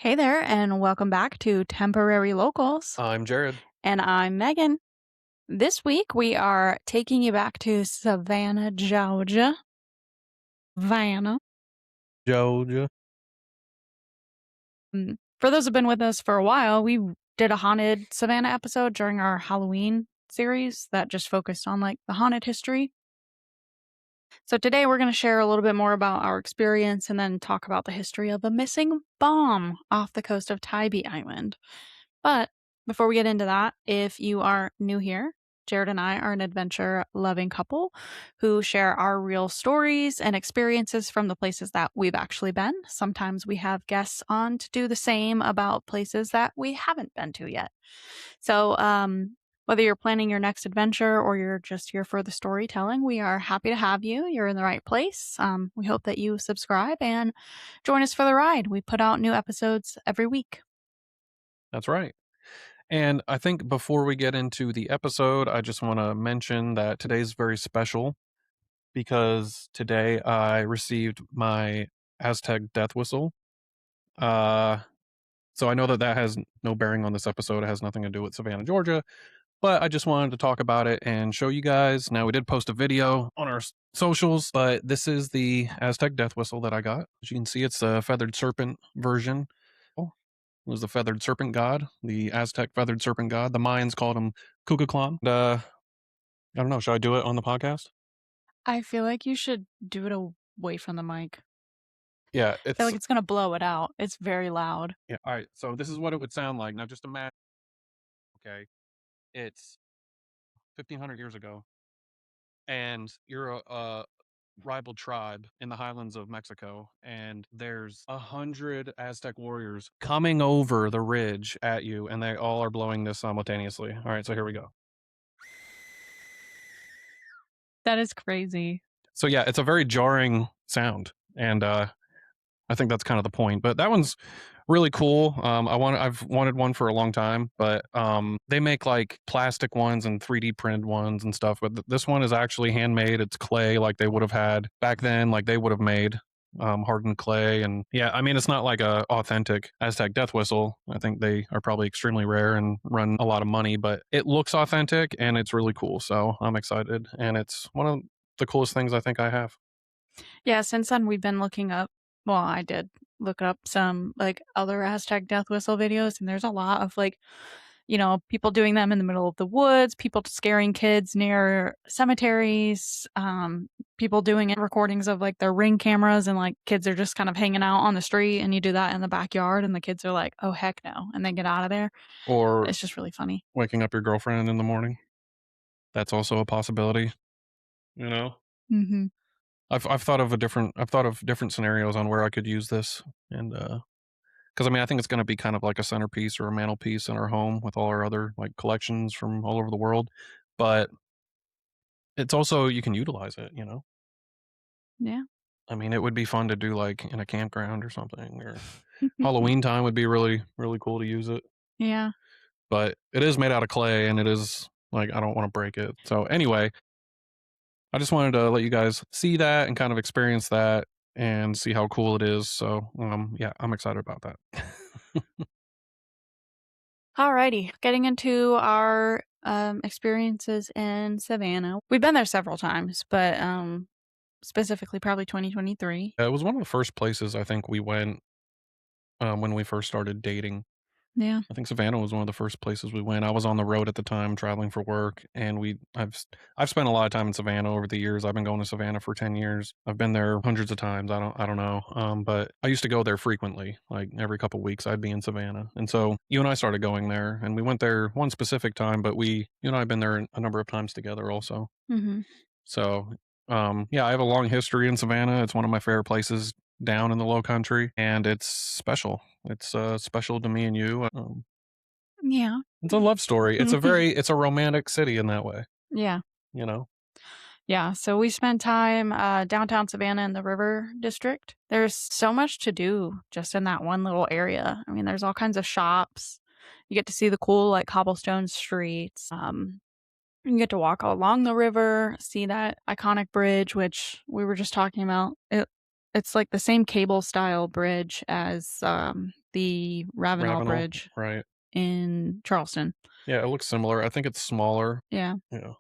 Hey there, and welcome back to Temporary Locals. I'm Jared. And I'm Megan. This week we are taking you back to Savannah, Georgia. Vanna. Georgia. For those who've been with us for a while, we did a haunted Savannah episode during our Halloween series that just focused on the haunted history. So today we're going to share a little bit more about our experience and then talk about the history of a missing bomb off the coast of Tybee Island. But before we get into that, if you are new here, Jared and I are an adventure-loving couple who share our real stories and experiences from the places that we've actually been. Sometimes we have guests on to do the same about places that we haven't been to yet. So, whether you're planning your next adventure or you're just here for the storytelling, we are happy to have you. You're in the right place. We hope that you subscribe and join us for the ride. We put out new episodes every week. That's right. And I think before we get into the episode, I just want to mention that today's very special because today I received my Aztec death whistle. So I know that has no bearing on this episode. It has nothing to do with Savannah, Georgia, but I just wanted to talk about it and show you guys. Now, we did post a video on our socials, but this is the Aztec death whistle that I got. As you can see, it's a feathered serpent version. Was the feathered serpent god, the Aztec feathered serpent god. The Mayans called him Kukulkan. I don't know. Should I do it on the podcast? I feel like you should do it away from the mic. Yeah, I feel like it's going to blow it out. It's very loud. Yeah, all right. So this is what it would sound like. Now, just imagine, okay, it's 1,500 years ago, and you're a rival tribe in the highlands of Mexico, and there's 100 Aztec warriors coming over the ridge at you, and they all are blowing this simultaneously. All right, so here we go. That is crazy. So yeah, it's a very jarring sound, and I think that's kind of the point. But that one's really cool. I've wanted one for a long time, but they make like plastic ones and 3D printed ones and stuff. But this one is actually handmade. It's clay, like they would have had back then. Like they would have made hardened clay, and yeah, I mean it's not like a authentic Aztec death whistle. I think they are probably extremely rare and run a lot of money, but it looks authentic and it's really cool. So I'm excited, and it's one of the coolest things I think I have. Yeah, since then we've been looking up, well, I did look up some other Aztec death whistle videos, and there's a lot of people doing them in the middle of the woods, people scaring kids near cemeteries, people doing recordings of their Ring cameras, and kids are just kind of hanging out on the street, and you do that in the backyard, and the kids are like, oh heck no, and they get out of there. Or It's just really funny. waking up your girlfriend in the morning. That's also a possibility, you know? Mm-hmm. I've thought of different scenarios on where I could use this, and because I mean I think it's going to be kind of like a centerpiece or a mantelpiece in our home with all our other like collections from all over the world, but it's also you can utilize it, you know. Yeah. I mean, it would be fun to do like in a campground or something, or Halloween time would be really really cool to use it. Yeah. But it is made out of clay, and it is like I don't want to break it. So anyway, I just wanted to let you guys see that and kind of experience that and see how cool it is. So, yeah, I'm excited about that. Alrighty, getting into our experiences in Savannah. We've been there several times, but specifically probably 2023. It was one of the first places I think we went when we first started dating. Yeah. I think Savannah was one of the first places we went. I was on the road at the time traveling for work, and I've spent a lot of time in Savannah over the years. I've been going to Savannah for 10 years. I've been there hundreds of times. I don't know. But I used to go there frequently, like every couple weeks I'd be in Savannah. And so you and I started going there, and we went there one specific time, but you and I have been there a number of times together also. Mm-hmm. So, yeah, I have a long history in Savannah. It's one of my favorite places down in the low country, and it's special. It's special to me and you. Yeah. It's a love story. It's a romantic city in that way, Yeah. you know? Yeah. So we spent time downtown Savannah in the River District. There's so much to do just in that one little area. I mean, there's all kinds of shops. You get to see the cool cobblestone streets. You get to walk along the river, see that iconic bridge, which we were just talking about. It's like the same cable style bridge as the the Ravenel Ravenel, Bridge right. in Charleston. Yeah, it looks similar. I think it's smaller. Yeah. Yeah.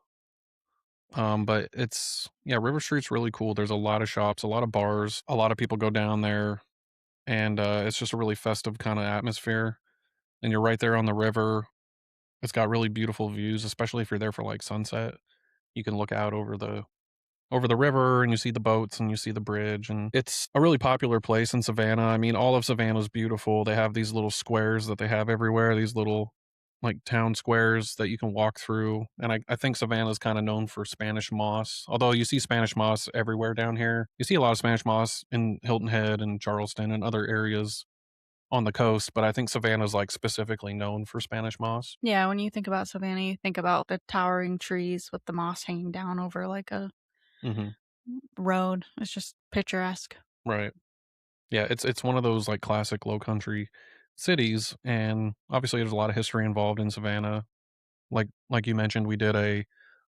But it's yeah, River Street's really cool. There's a lot of shops, a lot of bars, a lot of people go down there, and it's just a really festive kind of atmosphere. And you're right there on the river. It's got really beautiful views, especially if you're there for like sunset. You can look out over the river and you see the boats and you see the bridge, and it's a really popular place in Savannah. I mean, all of Savannah's beautiful. They have these little squares that they have everywhere, these little like town squares that you can walk through. And I think Savannah's kind of known for Spanish moss. Although you see Spanish moss everywhere down here. You see a lot of Spanish moss in Hilton Head and Charleston and other areas on the coast, but I think Savannah's like specifically known for Spanish moss. Yeah, when you think about Savannah, you think about the towering trees with the moss hanging down over like a Hmm. road. It's just picturesque. Right. Yeah, it's one of those like classic low country cities, and obviously there's a lot of history involved in Savannah. Like you mentioned, we did a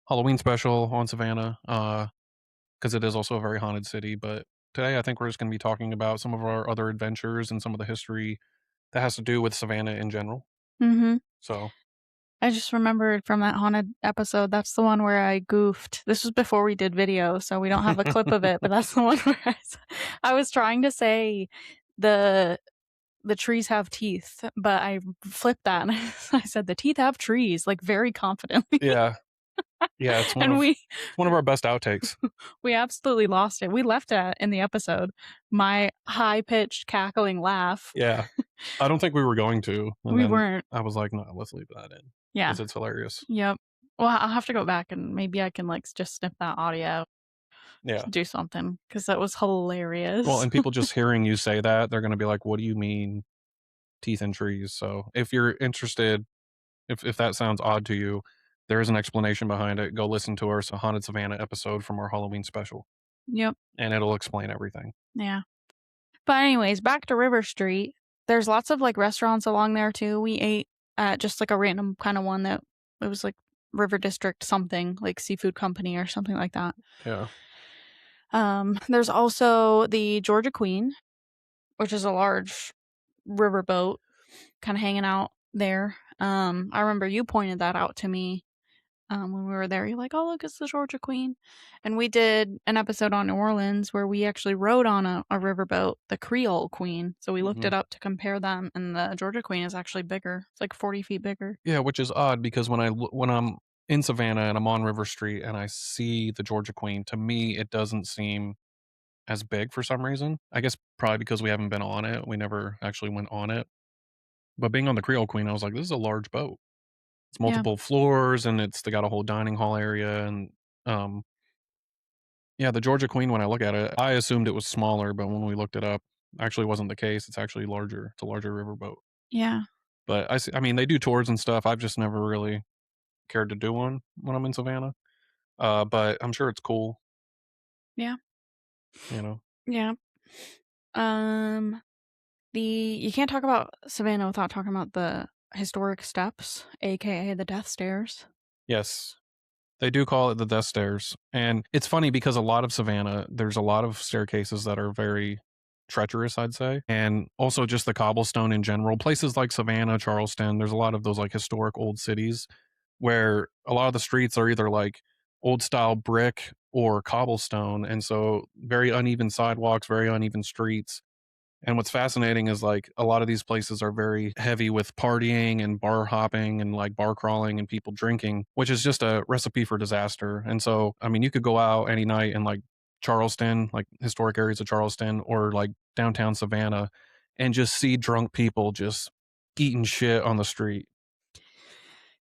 Halloween special on Savannah, because it is also a very haunted city. But today, I think we're just going to be talking about some of our other adventures and some of the history that has to do with Savannah in general. Mm-hmm. So, I just remembered from that haunted episode, that's the one where I goofed. This was before we did video, so we don't have a clip of it, but that's the one where I was trying to say the the trees have teeth, but I flipped that and I said the teeth have trees, like very confidently. yeah, yeah, And it's one of our best outtakes. we absolutely lost it. We left it in the episode. My high pitched cackling laugh. Yeah, I don't think we were going to, and We then weren't. I was like, no, let's leave that in Yeah. because it's hilarious. Yep. Well, I'll have to go back and maybe I can like just snip that audio out, Yeah. do something because that was Well, hilarious. and people just hearing you say that, they're going to be like, what do you mean teeth and trees? So if you're interested, if that sounds odd to you, there is an explanation behind it. Go listen to our Haunted Savannah episode from our Halloween special, Yep. and it'll explain everything. Yeah. But anyways, back to River Street. There's lots of like restaurants along there too. We ate at just like a random kind of one that it was like River District something, like seafood company or something like that. Yeah. There's also the Georgia Queen, which is a large riverboat kind of hanging out there. I remember you pointed that out to me when we were there. You're like, oh, look, it's the Georgia Queen. And we did an episode on New Orleans where we actually rode on a riverboat, the Creole Queen. So we looked it up to compare them, and the Georgia Queen is actually bigger. It's like 40 feet bigger. Yeah, which is odd because when I'm in Savannah and I'm on River Street and I see the Georgia Queen, to me it doesn't seem as big for some reason. I guess probably because we haven't been on it. We never actually went on it. But being on the Creole Queen, I was like, this is a large boat. It's Yeah. multiple floors and they got a whole dining hall area, and um yeah, the Georgia Queen, when I look at it, I assumed it was smaller, but when we looked it up, actually wasn't the case. It's actually larger. It's a larger riverboat. Yeah. But I mean, they do tours and stuff. I've just never really cared to do one when I'm in Savannah. But I'm sure it's cool, Yeah. you know. Yeah. Um, you can't talk about Savannah without talking about the historic steps, aka the death stairs. Yes. They do call it the Death Stairs. And it's funny because a lot of Savannah, there's a lot of staircases that are very treacherous, I'd say. And also just the cobblestone in general. Places like Savannah, Charleston, there's a lot of those like historic old cities where a lot of the streets are either like old style brick or cobblestone. And so very uneven sidewalks, very uneven streets. And what's fascinating is like a lot of these places are very heavy with partying and bar hopping and like bar crawling and people drinking, which is just a recipe for disaster. And so, I mean, you could go out any night in like Charleston, like historic areas of Charleston or like downtown Savannah and just see drunk people just eating shit on the street.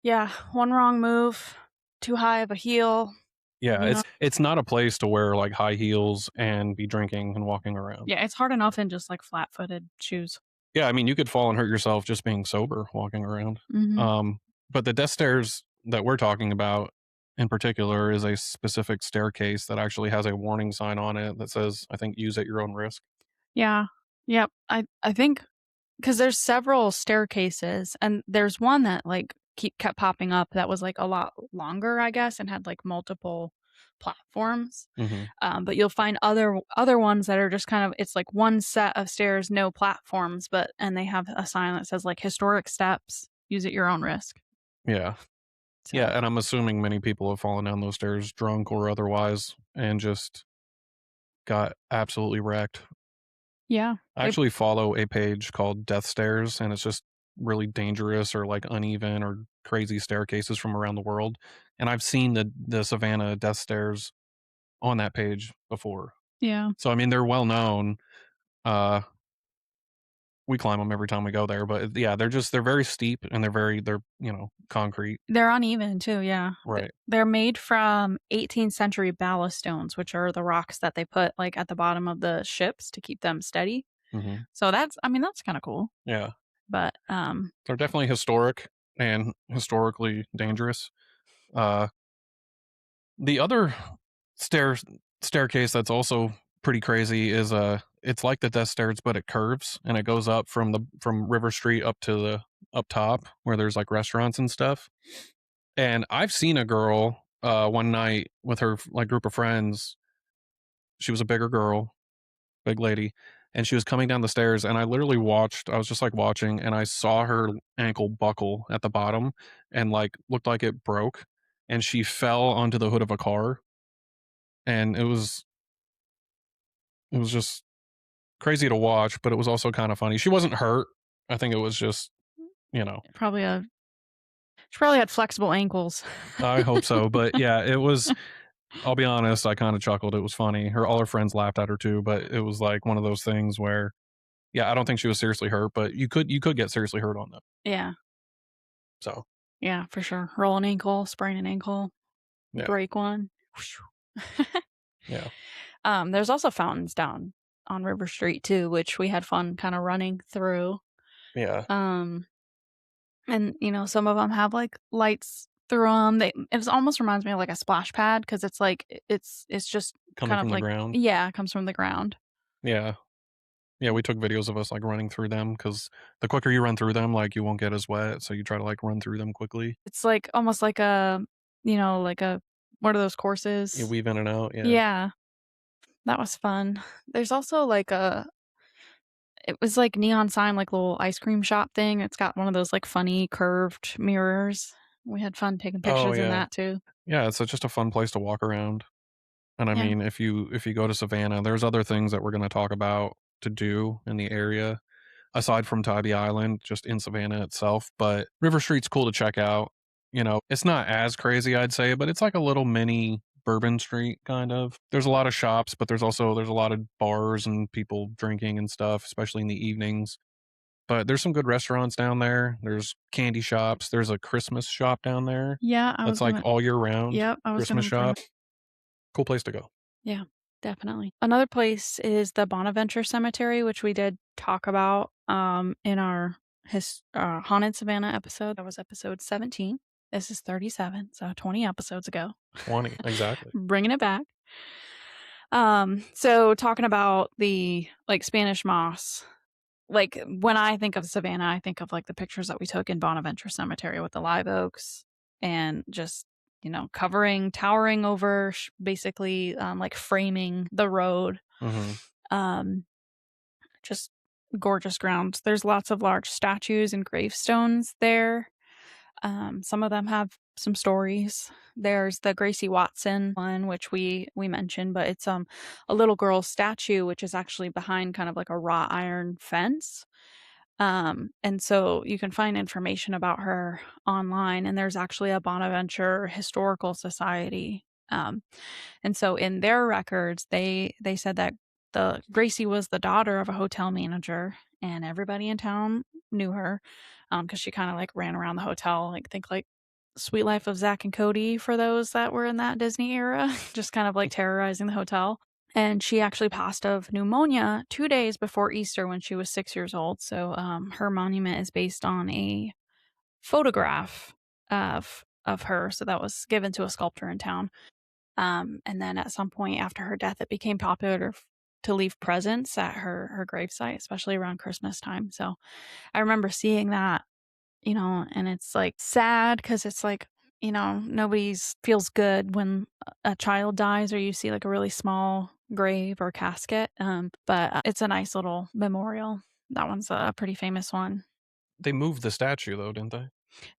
Yeah, one wrong move, too high of a heel. Yeah, You know? it's not a place to wear like high heels and be drinking and walking around. Yeah, it's hard enough in just like flat-footed shoes. Yeah, I mean, you could fall and hurt yourself just being sober walking around. Mm-hmm. But the death stairs that we're talking about in particular is a specific staircase that actually has a warning sign on it that says, I think, use at your own risk. Yeah. Yep. I think because there's several staircases, and there's one that like kept popping up that was like a lot longer, I guess, and had like multiple. platforms. Mm-hmm. But you'll find other ones that are just kind of, it's like one set of stairs, no platforms, and they have a sign that says like historic steps, use at your own risk. Yeah. Yeah, So and I'm assuming many people have fallen down those stairs drunk or otherwise and just got absolutely wrecked. yeah, I they actually follow a page called Death Stairs, and it's just really dangerous or like uneven or crazy staircases from around the world. And I've seen the Savannah Death Stairs on that page before. yeah. So I mean, they're well known. Uh, we climb them every time we go there, but yeah, they're very steep and they're concrete. They're uneven too, yeah. Right. They're made from 18th century ballast stones, which are the rocks that they put like at the bottom of the ships to keep them steady. Hmm. So that's kind of cool. Yeah, But they're definitely historic and historically dangerous. Uh, the other stair staircase that's also pretty crazy is it's like the Death Stairs, but it curves and it goes up from River Street up to the up top where there's like restaurants and stuff. And I've seen a girl one night with her like group of friends. She was a bigger girl, big lady, and she was coming down the stairs and I literally watched. I was just like watching and I saw her ankle buckle at the bottom and like looked like it broke and she fell onto the hood of a car and it was just crazy to watch, but it was also kind of funny. She wasn't hurt. I think it was just, you know, probably she probably had flexible ankles. I hope so. But yeah, it was, I'll be honest, I kind of chuckled. It was funny. All her friends laughed at her too, but it was like one of those things where, yeah, I don't think she was seriously hurt, but you could get seriously hurt on that. Yeah. So, Yeah, for sure. Roll an ankle, sprain an ankle, yeah, break one. yeah, There's also fountains down on River Street too, which we had fun kind of running through. yeah. Um, and some of them have like lights through them. It almost reminds me of like a splash pad because it's like it's just Coming kind of from the like, ground. yeah, it comes from the ground. Yeah. Yeah. We took videos of us like running through them because the quicker you run through them, like you won't get as wet. So you try to like run through them quickly. It's like almost like like a what are those You courses? weave in and out. Yeah. Yeah, that was fun. There's also like it was like neon sign, like little ice cream shop thing. It's got one of those like funny curved mirrors. We had fun taking Oh, pictures in yeah. that too. Yeah. It's just a fun place to walk around. And I Yeah. mean, if you go to Savannah, there's other things that we're going to talk about to do in the area aside from Tybee Island, just in Savannah itself. But River Street's cool to check out. It's not as crazy, I'd say, but it's like a little mini Bourbon Street kind of. There's a lot of shops, but there's a lot of bars and people drinking and stuff, especially in the evenings. But there's some good restaurants down there. There's candy shops. There's a Christmas shop down there Yeah, that's like all year round yep, I was Christmas gonna bring shop. Cool place to go. yeah, definitely. Another place is the Bonaventure Cemetery, which we did talk about in our Haunted Savannah episode. That was episode 17. This is 37, so 20 episodes ago. 20, exactly. Bringing it back. So talking about the like Spanish moss, like when I think of Savannah, I think of like the pictures that we took in Bonaventure Cemetery with the live oaks and just towering over, basically like framing the road. Hmm. Um, just gorgeous grounds. There's lots of large statues and gravestones there. Some of them have some stories. There's the Gracie Watson one, which we mentioned, but it's a little girl statue, which is actually behind kind of like a wrought iron fence. And so you can find information about her online, and there's actually a Bonaventure Historical Society. And so in their records, they said that the Gracie was the daughter of a hotel manager, and everybody in town knew her because she kind of like ran around the hotel, like think like Sweet Life of Zach and Cody for those that were in that Disney era, just kind of like terrorizing the hotel. And she actually passed of pneumonia 2 days before Easter when she was 6 years old. So her monument is based on a photograph of her. So that was given to a sculptor in town. And then at some point after her death, it became popular to leave presents at her gravesite, especially around Christmas time. So I remember seeing that, and it's like sad because it's like nobody's feels good when a child dies or you see like a really small grave or casket. But it's a nice little memorial. That one's a pretty famous one. They moved the statue though, didn't they?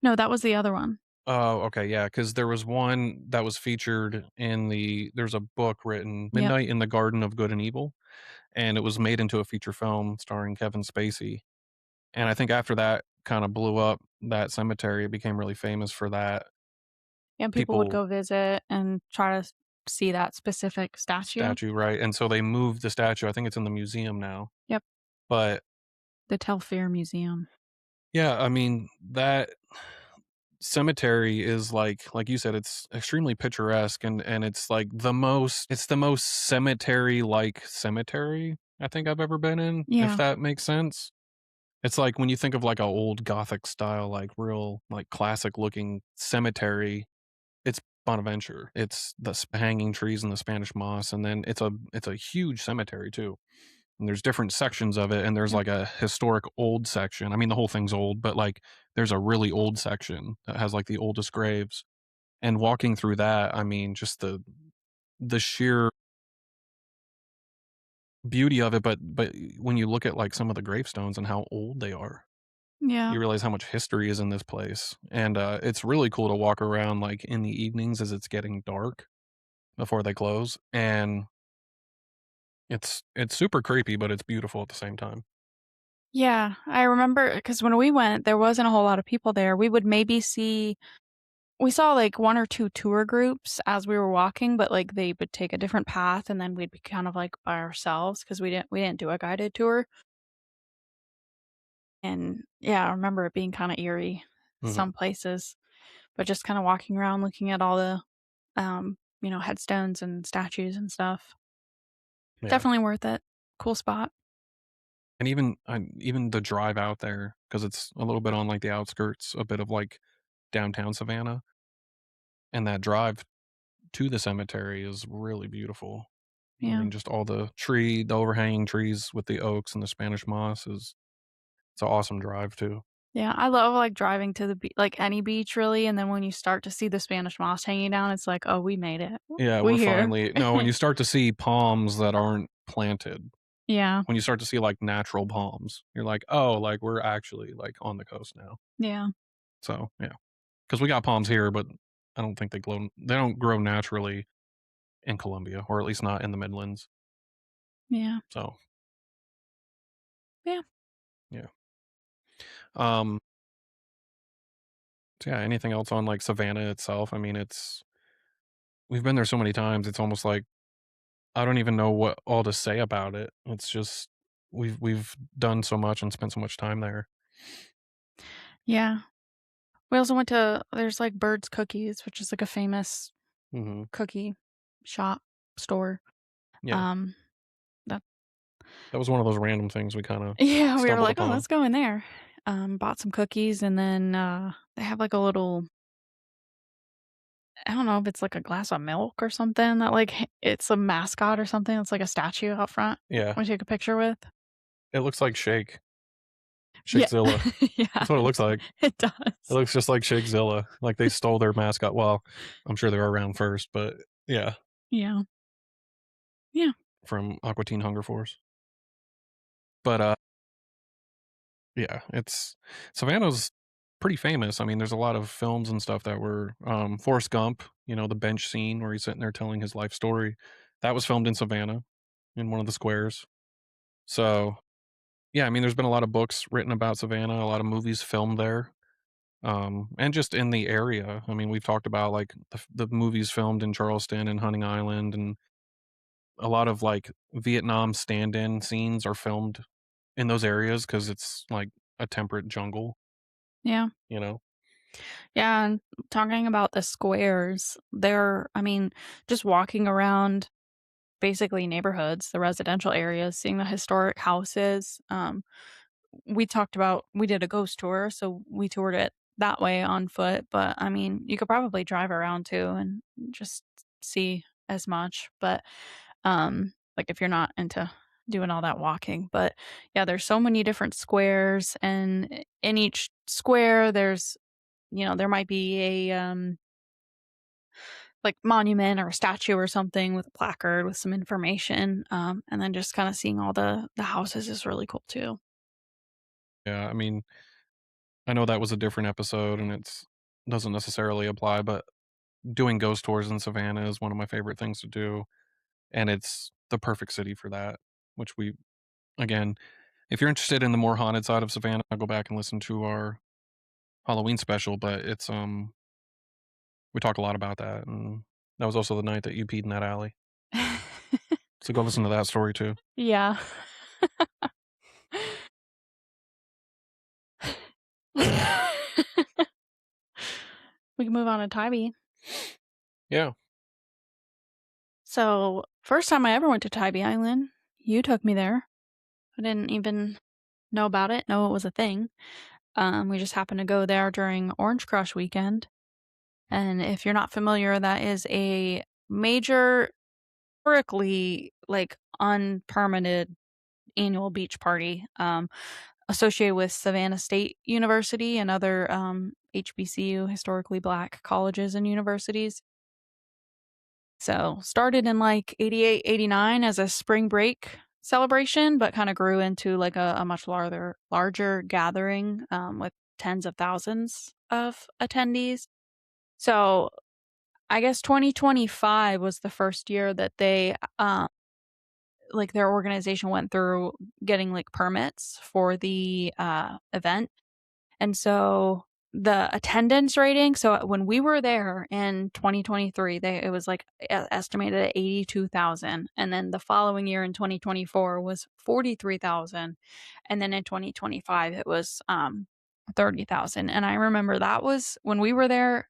No, that was the other one. Oh, okay, yeah, because there was one that was featured in there's a book written, Yep. Midnight in the Garden of Good and Evil, and it was made into a feature film starring Kevin Spacey, and I think after that kinda blew up, that cemetery became really famous for that. And people would People go visit and try to see that specific statue. statue, right? And so they moved the statue, I think it's in the museum now, Yep. but The Telfair Museum. yeah, I mean, that cemetery is like you said, it's extremely picturesque and it's the most cemetery-like cemetery I think I've ever been in, if Yeah. that makes sense. It's like when you think of like a old Gothic style, like real like classic looking cemetery, it's Bonaventure. It's the hanging trees and the Spanish moss, and then it's a huge cemetery too. And there's different sections of it, and there's Yep. like a historic old section. I mean, the whole thing's old, but like there's a really old section that has like the oldest graves. And walking through that, I mean, just the sheer beauty of it, but when you look at like some of the gravestones and how old they are, Yeah. you realize how much history is in this place. And it's really cool to walk around like in the evenings as it's getting dark before they close. And it's super creepy, but it's beautiful at the same time. Yeah, I remember because when we went, there wasn't a whole lot of people there. We saw, like, 1 or 2 tour groups as we were walking, but, like, they would take a different path, and then we'd be kind of, like, by ourselves because we didn't do a guided tour, and, yeah, I remember it being kinda eerie Hmm. some places, but just kinda walking around looking at all the, headstones and statues and stuff. Yeah. Definitely worth it. Cool spot. And even the drive out there, because it's a little bit on, like, the outskirts, a bit of, like, downtown Savannah, and that drive to the cemetery is really beautiful. I Yeah. mean, just all the overhanging trees with the oaks and the Spanish moss is it's an awesome drive too. Yeah, I love, like, driving to the like, any beach really, and then when you start to see the Spanish moss hanging down, it's like, "Oh, we made it. Yeah, We we're here." finally no, when you start to see palms that aren't planted, Yeah, when you start to see, like, natural palms, you're like, "Oh, like, we're actually, like, on the coast now." yeah, So, yeah, because we got palms here, but I don't think they don't grow naturally in Colombia, or at least not in the Midlands. yeah, So, yeah. yeah. Um, so yeah, anything else on, like, Savannah itself? I mean, we've been there so many times, it's almost like I don't even know what all to say about it. It's just we've done so much and spent so much time there. Yeah. We also went to there's, like, Bird's Cookies, which is, like, a famous Mhm. cookie shop, store. Yeah. Um, that That was one of those random things we kinda yeah, we were stumbled like, "Oh, upon. let's go in there." Bought some cookies, and then, they have, like, a little I don't know if it's, like, a glass of milk or something that, like, it's a mascot or something, it's like a statue out front Yeah. we take a picture with. It looks like Yeah. Shakezilla. Yeah, That's what it looks like. it It does. looks just like Shakezilla. Like they stole their mascot. Well, I'm sure they were around first, but yeah, Yeah. Yeah. from Aqua Teen Hunger Force. But, yeah, it's Savannah's pretty famous. I mean, there's a lot of films and stuff that were, Forrest Gump, the bench scene where he's sitting there telling his life story, that was filmed in Savannah in one of the squares. So, yeah, I mean, there's been a lot of books written about Savannah, a lot of movies filmed there, and just in the area. I mean, we've talked about, like, the movies filmed in Charleston and Hunting Island, and a lot of, like, Vietnam stand-in scenes are filmed in those areas because it's, like, a temperate jungle, Yeah. you know? Yeah, and talking about the squares, just walking around basically neighborhoods, the residential areas, seeing the historic houses, we did a ghost tour, so we toured it that way on foot, but, you could probably drive around too and just see as much, but, like, if you're not into doing all that walking, but, yeah, there's so many different squares, and in each square, there might be like monument or a statue or something with a placard with some information. And then just kind of seeing all the houses is really cool too. Yeah, I mean, I know that was a different episode and it's doesn't necessarily apply, but doing ghost tours in Savannah is one of my favorite things to do, and it's the perfect city for that, which we again, if you're interested in the more haunted side of Savannah, go back and listen to our Halloween special, but it's, we talk a lot about that, and that was also the night that you peed in that alley. So go listen to that story too. Yeah. We can move on to Tybee. Yeah, So, first time I ever went to Tybee Island, you took me there. I didn't even know about it, know it was a thing. We just happened to go there during Orange Crush weekend. And if you're not familiar, that is a major, historically, like, unpermitted annual beach party associated with Savannah State University and other HBCU, historically black colleges and universities. So, started in like 88, 89 as a spring break celebration, but kind of grew into like a much larger gathering with tens of thousands of attendees. So, I guess 2025 was the first year that they like their organization went through getting like permits for the event. And so the attendance rating, so when we were there in 2023, it was like estimated at 82,000, and then the following year in 2024 was 43,000, and then in 2025 it was 30,000. And I remember that was when we were there,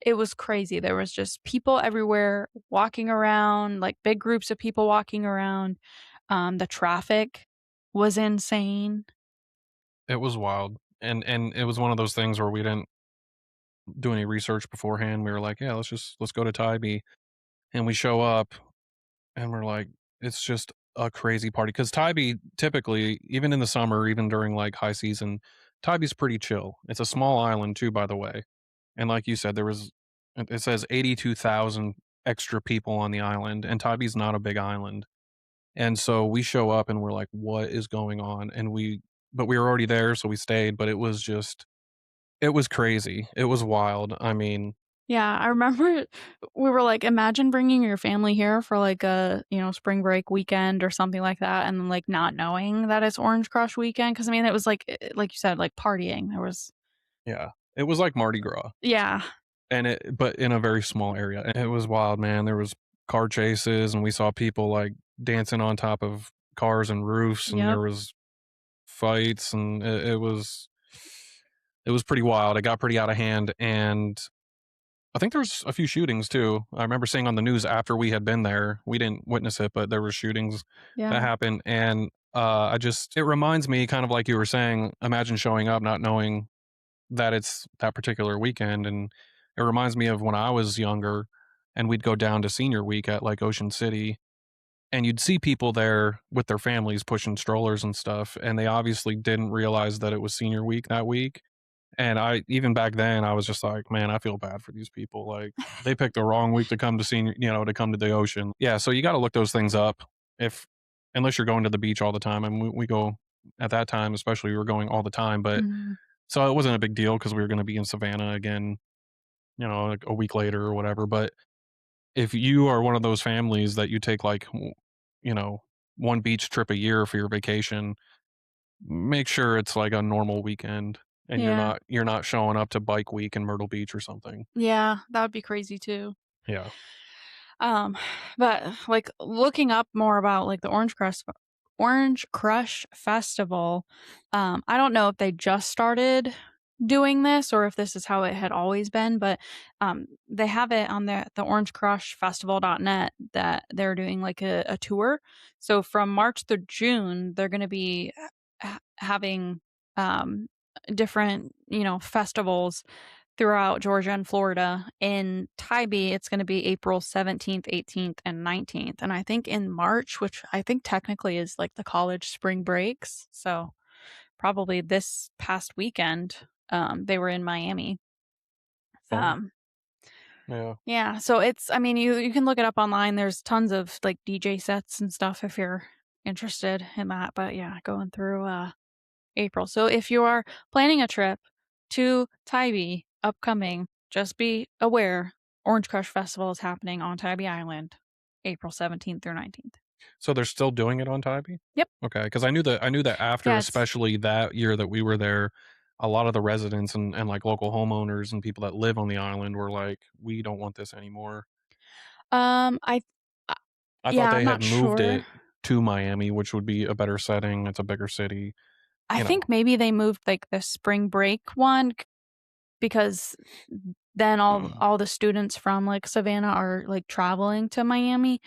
it was crazy. There was just people everywhere walking around, like big groups of people walking around. The traffic was insane. it was wild, and it was one of those things where we didn't do any research beforehand. We were like, "Yeah, let's go to Tybee," and we show up, and we're like, it's just a crazy party because Tybee typically, even in the summer, even during like high season, Tybee's pretty chill. It's a small island too, by the way, and like you said, it says 82,000 extra people on the island, and Tybee's not a big island. And so we show up and we're like, what is going on? But we were already there, so we stayed. But it was crazy. It was wild. I mean, Yeah, I remember we were like, imagine bringing your family here for like a, spring break weekend or something like that, and like not knowing that it's Orange Crush weekend. Cause I mean, it was like you said, like partying. There was, yeah, it was like Mardi Gras, yeah, but in a very small area. And it was wild, man. There was car chases, and we saw people like dancing on top of cars and roofs, and yep, there was fights, and it was pretty wild. It got pretty out of hand, and I think there was a few shootings too. I remember seeing on the news after we had been there. We didn't witness it, but there were shootings that yeah, happened, and it reminds me, kind of like you were saying. Imagine showing up not knowing that it's that particular weekend, and it reminds me of when I was younger, and we'd go down to senior week at like Ocean City, and you'd see people there with their families pushing strollers and stuff, and they obviously didn't realize that it was senior week that week. And I even back then, I was just like, "Man, I feel bad for these people, like, they picked the wrong week to come to to come to the ocean." Yeah, so you gotta look those things up if unless you're going to the beach all the time, and we go at that time, especially, we were going all the time, but mhm, so it wasn't a big deal because we were gonna be in Savannah again, like, a week later or whatever, but if you are one of those families that you take, like, you know, 1 beach trip a year for your vacation, make sure it's like a normal weekend and yeah, you're not showing up to bike week in Myrtle Beach or something. yeah. That would be crazy too. Yeah. Um, but like looking up more about like the Orange Crush Festival, I don't know if they just started doing this or if this is how it had always been, but they have it on the orangecrushfestival.net that they're doing like a tour. So from March through June, they're going to be having um different, festivals throughout Georgia and Florida. In Tybee, it's gonna be April 17th, 18th, and 19th, and I think in March, which I think technically is, like, the college spring breaks, so probably this past weekend, they were in Miami. Fun. Um, Yeah. Yeah, so it's I mean, you can look it up online, there's tons of, like, DJ sets and stuff if you're interested in that, but yeah, going through, April. So if you are planning a trip to Tybee upcoming, just be aware Orange Crush Festival is happening on Tybee Island, April 17th through 19th. So they're still doing it on Tybee? Yep. Okay, because I knew that after, Yeah, it's especially that year that we were there, a lot of the residents and, like, local homeowners and people that live on the island were like, "We don't want this anymore." I uh, I thought yeah, I'm they had not moved sure. it to Miami, which would be a better setting, it's a bigger city, I you know? think maybe they moved, like, the spring break one because then all the students from, like, Savannah are, like, traveling to Miami,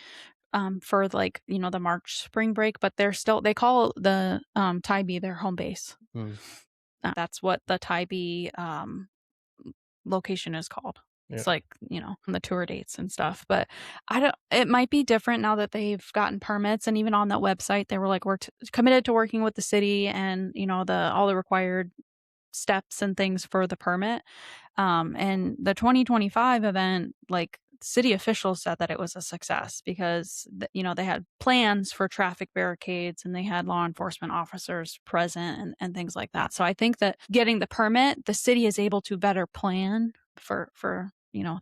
for, like, the March spring break, but they call the, Tybee their home base. Mm, That's what the Tybee, location is called. yeah. It's like, on the tour dates and stuff, but I don't it might be different now that they've gotten permits, and even on that website, they were like, "We're committed to working with the city and, all the required steps and things for the permit." And the 2025 event, like, city officials said that it was a success because, they had plans for traffic barricades and they had law enforcement officers present and things like that. So I think that getting the permit, the city is able to better plan for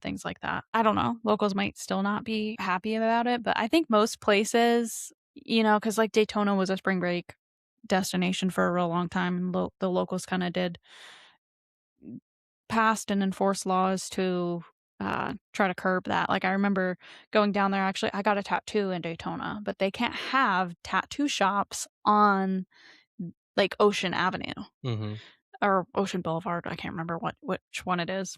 things like that. I don't know. Locals might still not be happy about it, but I think most places, because like Daytona was a spring break destination for a real long time, and the locals kind of did passed and enforced laws to, try to curb that. Like, I remember going down there actually I got a tattoo in Daytona, but they can't have tattoo shops on, like, Ocean Avenue Mhm. or Ocean Boulevard, I can't remember which one it is.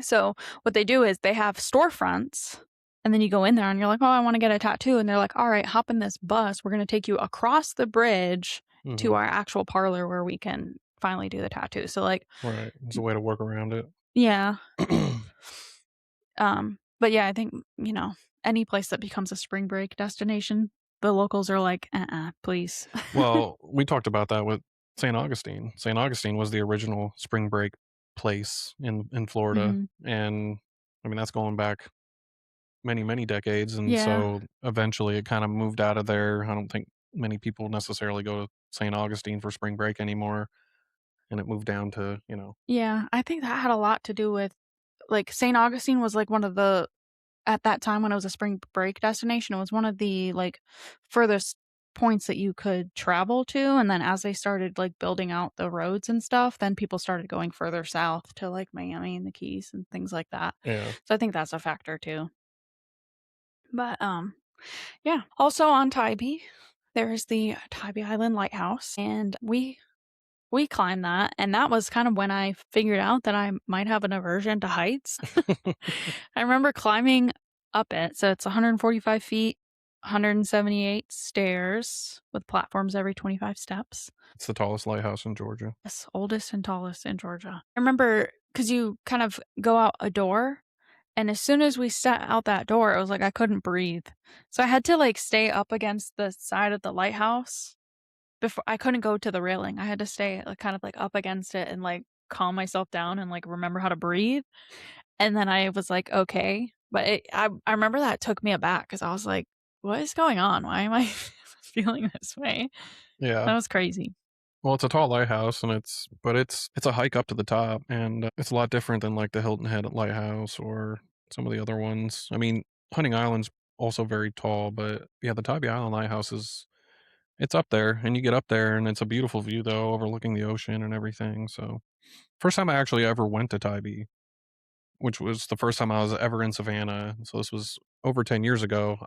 So, what they do is they have storefronts, and then you go in there and you're like, "Oh, I wanna get a tattoo," and they're like, "Alright, hop in this bus, we're gonna take you across the bridge to Mhm. our actual parlor where we can finally do the tattoo." So, like Right, it's a way to work around it. yeah. But yeah, I think, any place that becomes a spring break destination, the locals are like, "Uh-uh, please." Well, we talked about that with St. Augustine. St. Augustine was the original spring break place in Florida, Mhm. and, I mean, that's going back many, many decades, and Yeah. so eventually it kinda moved out of there. I don't think many people necessarily go to St. Augustine for spring break anymore, and it moved down to, Yeah, I think that had a lot to do with like, St. Augustine was, like, one of the at that time when it was a spring break destination, it was one of the, like, furthest points that you could travel to, and then as they started, like, building out the roads and stuff, then people started going further south to, like, Miami and the Keys and things like that. yeah. So I think that's a factor too. But, yeah. Also on Tybee, there's the Tybee Island Lighthouse, and we climbed that, and that was kind of when I figured out that I might have an aversion to heights. I remember climbing up it, so it's 145 feet, 178 stairs with platforms every 25 steps. It's the tallest lighthouse in Georgia. Yes, oldest and tallest in Georgia. I remember because you kind of go out a door, and as soon as we set out that door, it was like I couldn't breathe. So I had to, like, stay up against the side of the lighthouse before I couldn't go to the railing. I had to stay, like, kind of, like, up against it and, like, calm myself down and, like, remember how to breathe, and then I was like, "Okay." But I remember that took me aback because I was like, "What is going on? Why am I feeling this way?" Yeah. That was crazy. Well, it's a tall lighthouse, and it's a hike up to the top, and, it's a lot different than, like, the Hilton Head Lighthouse or some of the other ones. I mean, Hunting Island's also very tall, but, yeah, the Tybee Island Lighthouse it's up there, and you get up there, and it's a beautiful view, though, overlooking the ocean and everything, so first time I actually ever went to Tybee, which was the first time I was ever in Savannah, so this was over 10 years ago.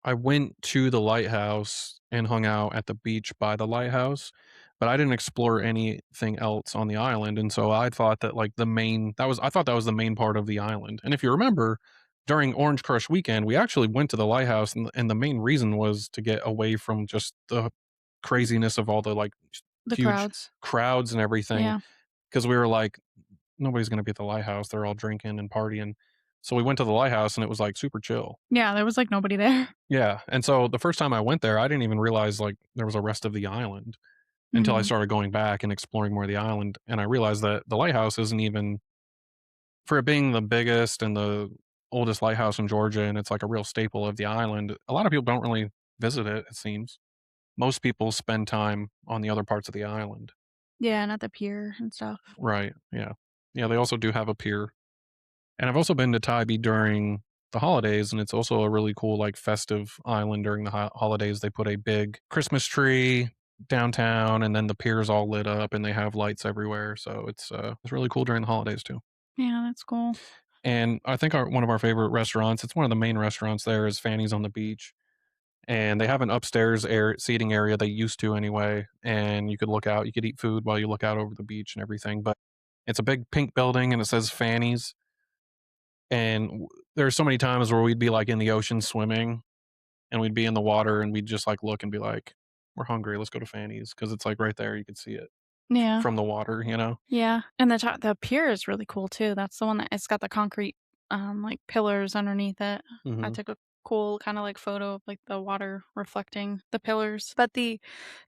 I went to the lighthouse and hung out at the beach by the lighthouse, but I didn't explore anything else on the island, and so I thought that, like, I thought that was the main part of the island, and if you remember, during Orange Crush weekend, we actually went to the lighthouse, and the main reason was to get away from just the craziness of all the, like, The huge crowds. crowds and everything, Yeah. because we were like, "Nobody's gonna be at the lighthouse, they're all drinking and partying." So we went to the lighthouse, and it was, like, super chill. Yeah, there was, like, nobody there. Yeah, and so the first time I went there, I didn't even realize, like, there was a rest of the island until I Mhm. started going back and exploring more of the island, and I realized that the lighthouse isn't even for it being the biggest and the oldest lighthouse in Georgia, and it's like a real staple of the island, a lot of people don't really visit it, it seems. Most people spend time on the other parts of the island. Yeah, and at the pier and stuff. Right, yeah. Yeah, they also do have a pier. And I've also been to Tybee during the holidays, and it's also a really cool, like, festive island during the holidays. They put a big Christmas tree downtown, and then the pier's all lit up, and they have lights everywhere, so it's really cool during the holidays too. Yeah, that's cool. And I think one of our favorite restaurants, it's one of the main restaurants there, is Fanny's on the Beach, and they have an upstairs seating area, they used to anyway, and you could look out, you could eat food while you look out over the beach and everything, but it's a big pink building, and it says Fanny's, and there's so many times where we'd be, like, in the ocean swimming, and we'd be in the water, and we'd just, like, look and be like, "We're hungry, let's go to Fanny's," because it's, like, right there, you could see it Yeah. from the water, you know? Yeah, and the pier is really cool too. That's the one that it's got the concrete, like, pillars underneath it. I Mhm. took a cool kinda, like, photo of, like, the water reflecting the pillars. But the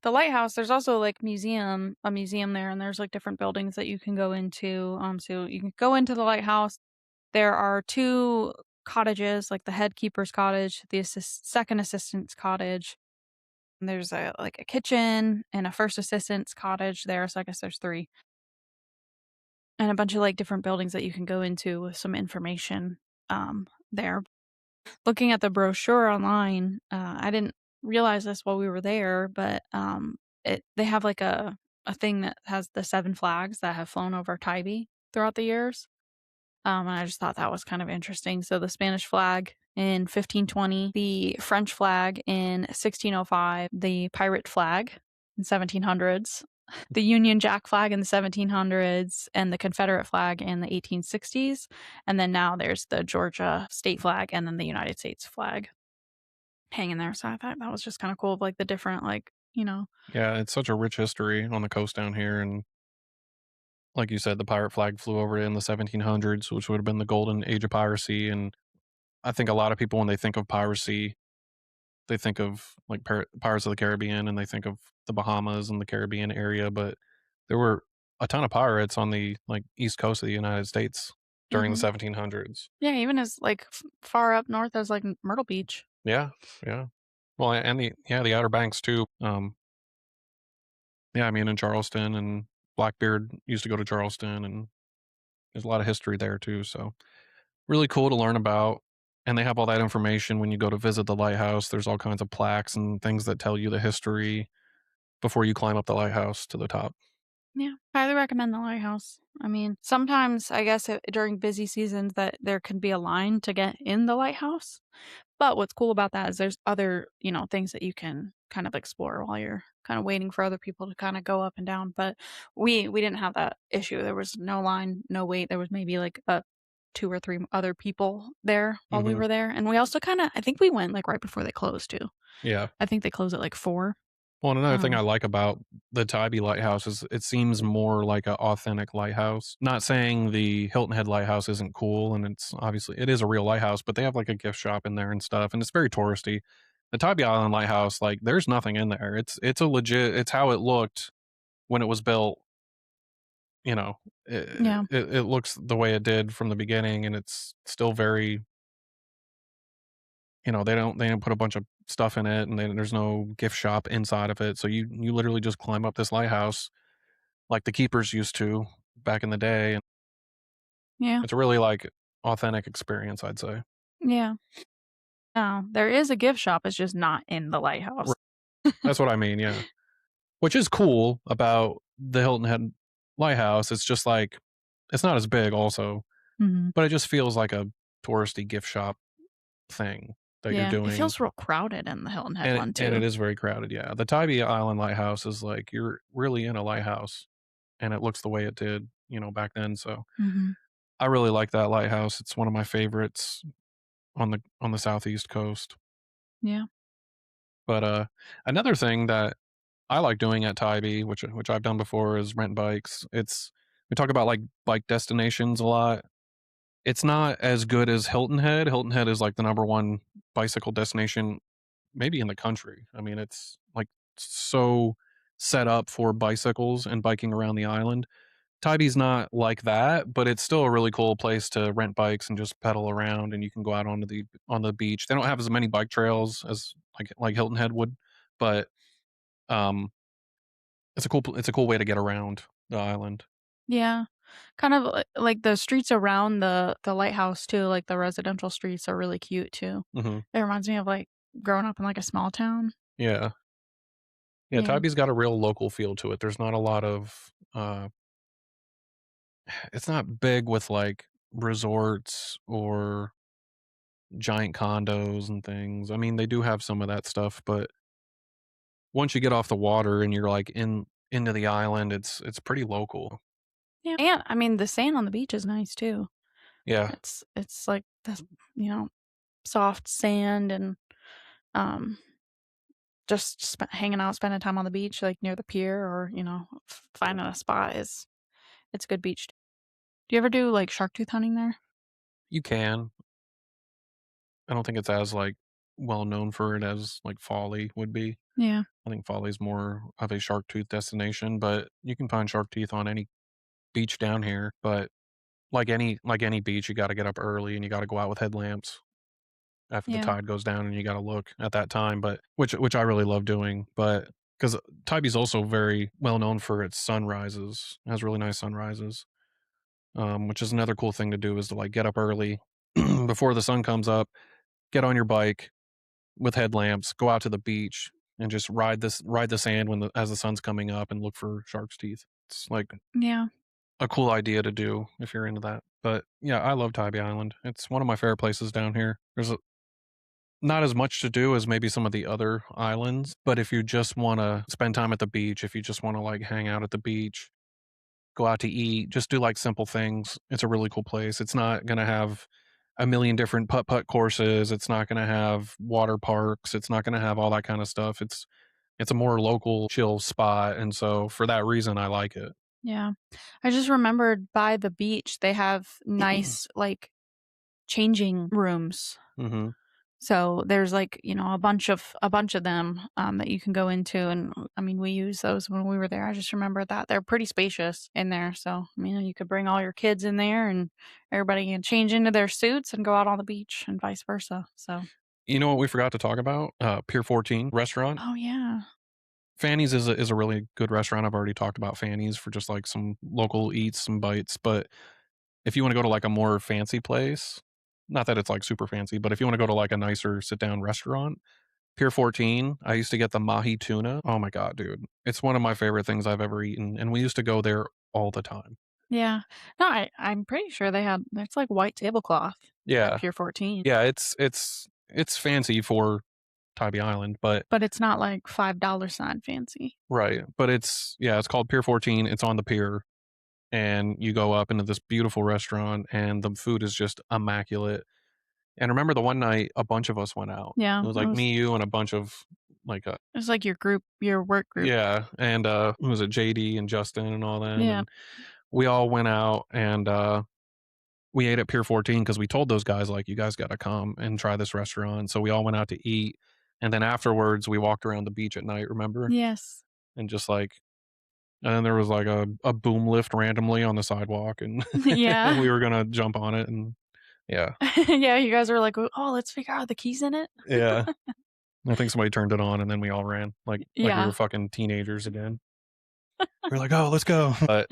lighthouse, there's also, like, a museum there, and there's, like, different buildings that you can go into, so you can go into the lighthouse. There are 2 cottages, like, the head keeper's cottage, the second assistant's cottage, and there's like, a kitchen and a first assistant's cottage there, so I guess there's 3. And a bunch of, like, different buildings that you can go into with some information, there. Looking at the brochure online, I didn't realize this while we were there, but, they have, like, a thing that has the 7 flags that have flown over Tybee throughout the years, and I just thought that was kind of interesting. So the Spanish flag in 1520, the French flag in 1605, the pirate flag in 1700s, the Union Jack flag in the 1700s, and the Confederate flag in the 1860s. And then now there's the Georgia state flag and then the United States flag hanging there. So I thought that was just kind of cool of like the different, like, Yeah, it's such a rich history on the coast down here, and like you said, the pirate flag flew over in the 1700s, which would have been the golden age of piracy, and I think a lot of people, when they think of piracy, they think of, like, Pirates of the Caribbean, and they think of the Bahamas and the Caribbean area, but there were a ton of pirates on the, like, East Coast of the United States during the Mhm. 1700s. Yeah, even as like far up north as like Myrtle Beach. Yeah, yeah. Well, and the Outer Banks too. Yeah, I mean, in Charleston, and Blackbeard used to go to Charleston, and there's a lot of history there too, so really cool to learn about, and they have all that information when you go to visit the lighthouse. There's all kinds of plaques and things that tell you the history before you climb up the lighthouse to the top. Yeah, highly recommend the lighthouse. I mean, sometimes I guess during busy seasons that there can be a line to get in the lighthouse. But what's cool about that is there's other, things that you can kind of explore while you're kind of waiting for other people to kind of go up and down. But we didn't have that issue. There was no line, no wait. There was maybe like 2 or 3 other people there while we Mhm. were there. And we also kind of I think we went like right before they closed too. Yeah. I think they close at like 4. Well, and another thing I Um, like about the Tybee Lighthouse is it seems more like an authentic lighthouse. Not saying the Hilton Head Lighthouse isn't cool, and it's obviously it is a real lighthouse, but they have like a gift shop in there and stuff, and it's very touristy. The Tybee Island Lighthouse, like, there's nothing in there. It's a legit. It's how it looked when it was built. You know, yeah. it looks the way it did from the beginning, and it's still very. They don't put a bunch of stuff in it, and there's no gift shop inside of it. So you literally just climb up this lighthouse like the keepers used to back in the day, and Yeah. it's a really, like, authentic experience, I'd say. Yeah. Now, there is a gift shop, it's just not in the lighthouse. R That's what I mean, yeah. Which is cool about the Hilton Head Lighthouse, it's just, like, it's not as big also, Mhm. but it just feels like a touristy gift shop thing that you're Yeah, it doing, feels real crowded in the Hilton Head and one it too. is very crowded, yeah. The Tybee Island Lighthouse is like, you're really in a lighthouse, and it looks the way it did, back then, so Mhm. I really like that lighthouse, it's one of my favorites on the Southeast coast. Yeah. But, another thing that I like doing at Tybee, which I've done before, is rent bikes. We talk about, like, bike destinations a lot. It's not as good as Hilton Head. Hilton Head is, like, the number 1 bicycle destination maybe in the country. I mean, it's, like, so set up for bicycles and biking around the island. Tybee's not like that, but it's still a really cool place to rent bikes and just pedal around, and you can go out on the beach. They don't have as many bike trails as like Hilton Head would, but um, it's a cool way to get around the island. Yeah. Kind of like the streets around the lighthouse too, like the residential streets are really cute too. Hmm. It reminds me of like growing up in like a small town. Yeah, yeah. Yeah. Tybee's got a real local feel to it. There's not a lot of it's not big with like resorts or giant condos and things. I mean, they do have some of that stuff, but once you get off the water and you're like into the island, it's pretty local. Yeah. And I mean the sand on the beach is nice too. Yeah. It's like the you know, soft sand and um just hanging out, spending time on the beach, like near the pier or, finding a spot is it's a good beach. Do you ever do like shark tooth hunting there? You can. I don't think it's as like well known for it as like Folly would be. Yeah. I think Folly's more of a shark tooth destination, but you can find shark teeth on any beach down here. But like any beach, you got to get up early and you got to go out with headlamps after the Yeah. tide goes down, and you got to look at that time. But which I really love doing. But because Tybee's also very well known for its sunrises, it has really nice sunrises. Which is another cool thing to do is to like get up early before the sun comes up, get on your bike with headlamps, go out to the beach and just ride the sand as the sun's coming up and look for shark's teeth. It's like Yeah. a cool idea to do if you're into that. But yeah, I love Tybee Island. It's one of my favorite places down here. Not as much to do as maybe some of the other islands, but if you just want to spend time at the beach, if you just want to like hang out at the beach, go out to eat, just do like simple things. It's a really cool place. It's not going to have a million different putt-putt courses. It's not going to have water parks. It's not going to have all that kind of stuff. It's a more local chill spot, and so for that reason I like it. Yeah. I just remembered by the beach, they have nice, like, changing rooms. Mhm. So there's like, a bunch of them that you can go into and I mean we use those when we were there. I just remember that they're pretty spacious in there. So I mean you could bring all your kids in there and everybody can change into their suits and go out on the beach and vice versa. So You know what we forgot to talk about? Pier 14 restaurant. oh yeah. Fanny's is a really good restaurant. I've already talked about Fanny's for just like some local eats, some bites, but if you wanna go to like a more fancy place, not that it's like super fancy, but if you wanna go to like a nicer sit down restaurant, Pier 14, I used to get the mahi tuna. Oh my god, dude. It's one of my favorite things I've ever eaten, and we used to go there all the time. Yeah. No, I'm pretty sure there's like white tablecloth at Yeah. Pier 14, Yeah, it's fancy for Tybee Island, but but it's not like $5 sign fancy. right, but it's called Pier 14, it's on the pier, and you go up into this beautiful restaurant, and the food is just immaculate. And remember the one night a bunch of us went out. Yeah, It was like me, you, and a bunch of like, it was like your work group. yeah, and, who was it, JD and Justin and all them, Yeah. and we all went out and, we ate at Pier 14 because we told those guys, like, "You guys gotta come and try this restaurant." So we all went out to eat, and then afterwards, we walked around the beach at night, remember? Yes. And just, like and then there was, like, a boom lift randomly on the sidewalk, and and Yeah. we were gonna jump on it, and yeah. Yeah, you guys were like, "Oh, let's figure out the keys in it." Yeah. I think somebody turned it on, and then we all ran, like we were Yeah. fucking teenagers again. We are like, "Oh, let's go." But,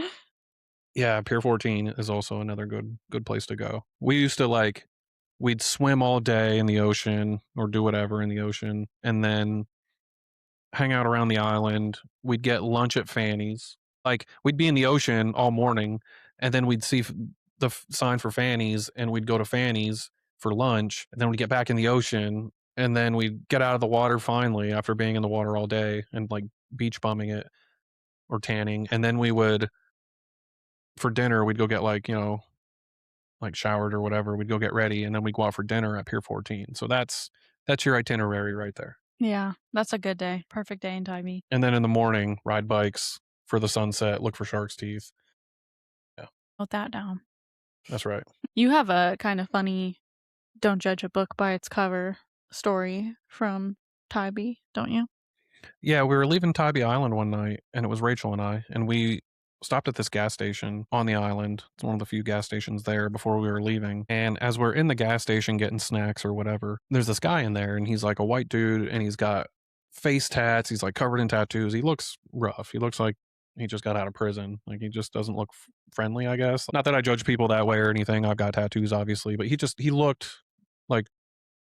yeah, Pier 14 is also another good place to go. We used to, like we'd swim all day in the ocean or do whatever in the ocean, and then hang out around the island. We'd get lunch at Fanny's. Like, we'd be in the ocean all morning, and then we'd see sign for Fanny's, and we'd go to Fanny's for lunch, and then we'd get back in the ocean, and then we'd get out of the water finally after being in the water all day and like beach bumming it or tanning, and then we would for dinner we'd go get like showered or whatever. We'd go get ready, and then we'd go out for dinner at Pier 14. So that's your itinerary right there. Yeah, that's a good day. Perfect day in Tybee. And then in the morning, ride bikes for the sunset, look for shark's teeth. Yeah, Note that down. that's right. You have a kind of funny "Don't judge a book by its cover" story from Tybee, don't you? Yeah, we were leaving Tybee Island one night, and it was Rachel and I, and stopped at this gas station on the island. It's one of the few gas stations there before we were leaving. And as we're in the gas station getting snacks or whatever, there's this guy in there and he's like a white dude and he's got face tats. He's like covered in tattoos. He looks rough. He looks like he just got out of prison. Like he just doesn't look friendly, I guess. Not that I judge people that way or anything. I've got tattoos, obviously, but he looked like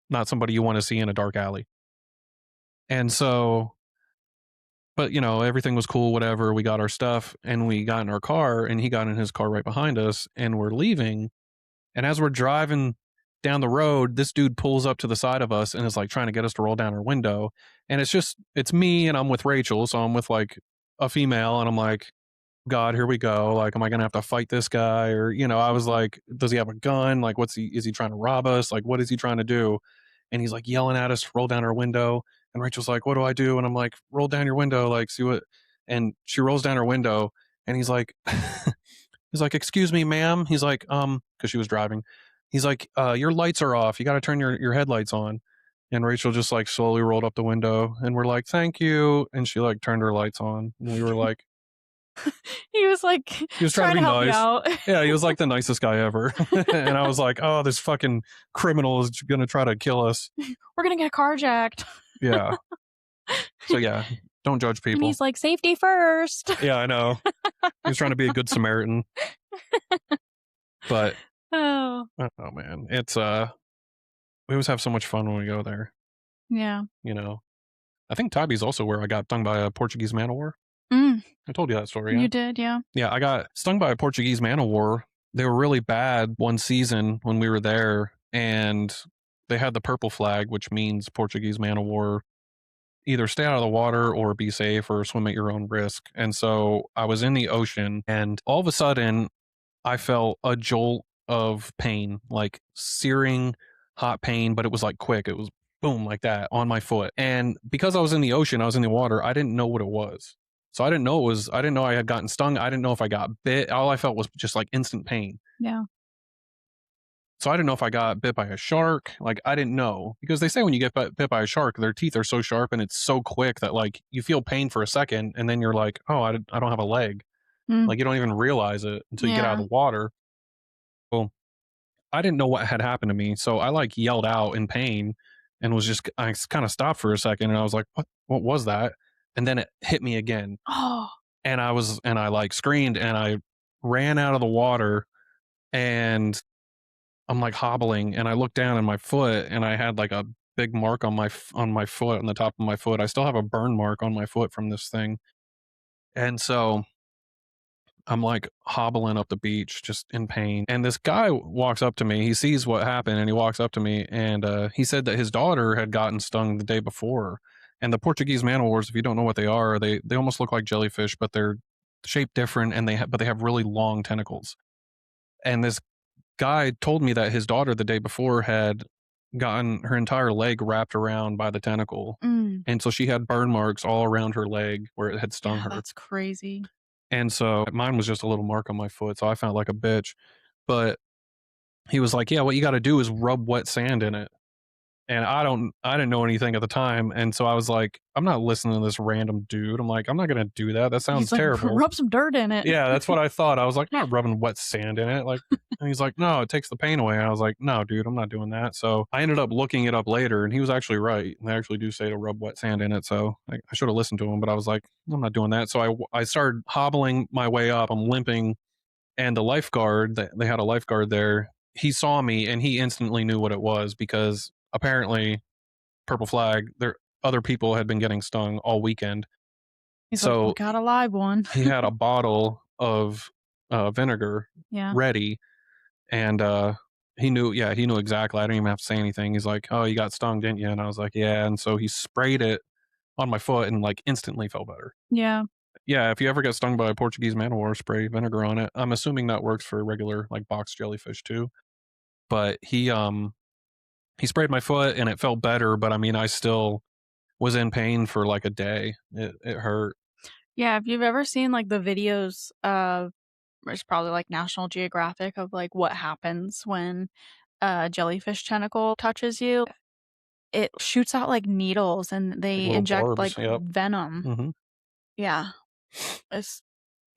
not somebody you want to see in a dark alley. And so, but you know, everything was cool, whatever. We got our stuff and we got in our car and he got in his car right behind us and we're leaving. And as we're driving down the road, this dude pulls up to the side of us and is like trying to get us to roll down our window. And it's me and I'm with Rachel. So I'm with like a female and I'm like, God, here we go. Like, am I going to have to fight this guy? Or, you know, I was like, does he have a gun? Like, is he trying to rob us? Like, what is he trying to do? And he's like yelling at us to roll down our window. And Rachel's like, what do I do? And I'm like, roll down your window, like, see what. And she rolls down her window and he's like, he's like, excuse me, ma'am. He's like, because she was driving. He's like, your lights are off. You got to turn your headlights on. And Rachel just like slowly rolled up the window and we're like, thank you. And she like turned her lights on. And we were like, He was like he was trying to trying be to help you nice. out. Yeah, he was like the nicest guy ever. And I was like, oh, this fucking criminal is going to try to kill us. We're gonna get carjacked. Yeah. So yeah, don't judge And people. he's like, safety first. Yeah, I know. He was trying to be a good Samaritan. But Oh, I don't know, man. It's we always have so much fun when we go there. yeah. You know, I think Tybee's also where I got stung by a Portuguese man o' war. Mm, I told you that story. Yeah. you did, yeah. Yeah, I got stung by a Portuguese man o' war. They were really bad one season when we were there, and they had the purple flag, which means Portuguese man o' war. Either stay out of the water or be safe or swim at your own risk. And so I was in the ocean, and all of a sudden, I felt a jolt of pain, like searing hot pain, but it was like quick. It was boom, like that on my foot. And because I was in the ocean, I was in the water, I didn't know what it was. So I didn't know I had gotten stung. I didn't know if I got bit. All I felt was just like instant pain. Yeah. So I didn't know if I got bit by a shark. Like I didn't know because they say when you get bit by a shark, their teeth are so sharp and it's so quick that like you feel pain for a second and then you're like, oh, I don't have a leg. Mm, Like you don't even realize it until you get out of yeah. the water. Well, I didn't know what had happened to me, so I like yelled out in pain and I kind of stopped for a second and I was like, what was that? And then it hit me again. Oh, And I like screamed and I ran out of the water and I'm like hobbling and I looked down at my foot and I had like a big mark on my foot, on the top of my foot. I still have a burn mark on my foot from this thing. And so I'm like hobbling up the beach just in pain. And this guy walks up to me. He sees what happened and he walks up to me and he said that his daughter had gotten stung the day before. And the Portuguese man o' wars, if you don't know what they are, they almost look like jellyfish, but they're shaped different and but they have really long tentacles. And this guy told me that his daughter the day before had gotten her entire leg wrapped around by the tentacle. mm. And so she had burn marks all around her leg where it had stung Yeah, her. that's crazy. And so mine was just a little mark on my foot. So I felt like a bitch. But he was like, yeah, what you got to do is rub wet sand in it. And I didn't know anything at the time. And so I was like, I'm not listening to this random dude. I'm like, I'm not going to do that. That sounds He's like, terrible. rub some dirt in it. Yeah, that's what I thought. I was like, I'm not rubbing wet sand in it. Like, and he's like, no, it takes the pain away. And I was like, no, dude, I'm not doing that. So I ended up looking it up later and he was actually right. They actually do say to rub wet sand in it. So I should have listened to him, but I was like, I'm not doing that. So I started hobbling my way up. I'm limping. And the lifeguard, they had a lifeguard there. He saw me and he instantly knew what it was because apparently purple flag, there other people had been getting stung all weekend. He's like, we So got a live one. he had a bottle of vinegar Yeah. ready and he knew exactly. I didn't even have to say anything. He's like, oh, you got stung, didn't you? And I was like, yeah. And so he sprayed it on my foot and like instantly felt better. Yeah. Yeah, if you ever get stung by a Portuguese man o' war, spray vinegar on it. I'm assuming that works for regular like box jellyfish too. But he sprayed my foot and it felt better, but I mean I still was in pain for like a day. It hurt. Yeah. If you've ever seen like the videos of, it's probably like National Geographic of like what happens when a jellyfish tentacle touches you, it shoots out like needles and Like they little inject barbs. like Yep. venom. Hmm. Yeah. It's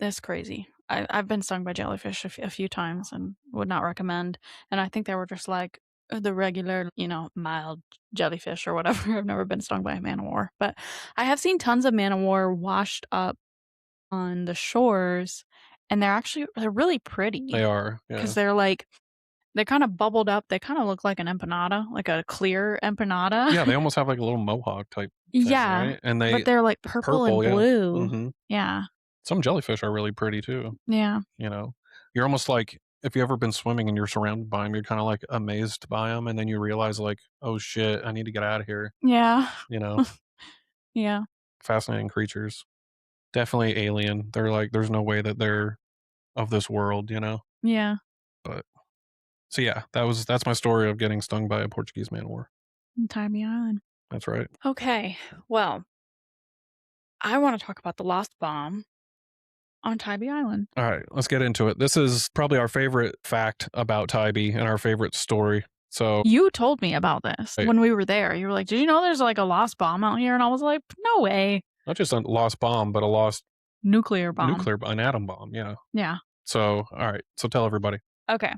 That's crazy. I've been stung by jellyfish a few times and would not recommend. And I think they were just like the regular, mild jellyfish or whatever. I've never been stung by a man o' war, but I have seen tons of man o' war washed up on the shores, and they're really pretty They are, because yeah. they're kind of bubbled up. They kind of look like an empanada, like a clear empanada. Yeah, they almost have like a little mohawk type thing, Yeah, right? And but they they're like purple and purple, yeah. blue. Hmm. Yeah. Some jellyfish are really pretty too. Yeah. You know, you're almost like if you ever been swimming and you're surrounded by them, you're kind of like amazed by them, and then you realize like, oh shit, I need to get out of here. Yeah. You know, Yeah. fascinating creatures. Definitely alien. They're like, there's no way that they're of this world. Yeah. But so yeah, that's my story of getting stung by a Portuguese man of war. Tybee Island. That's right. Okay. Well, I want to talk about the lost bomb on Tybee Island. All right, let's get into it. This is probably our favorite fact about Tybee and our favorite story. So, You told me about this right, when we were there. You were like, "Did you know there's like a lost bomb out here?" And I was like, "No way." not just a lost bomb, but a lost Nuclear bomb. an atom bomb. Yeah. Yeah. So, all right. So tell everybody. Okay.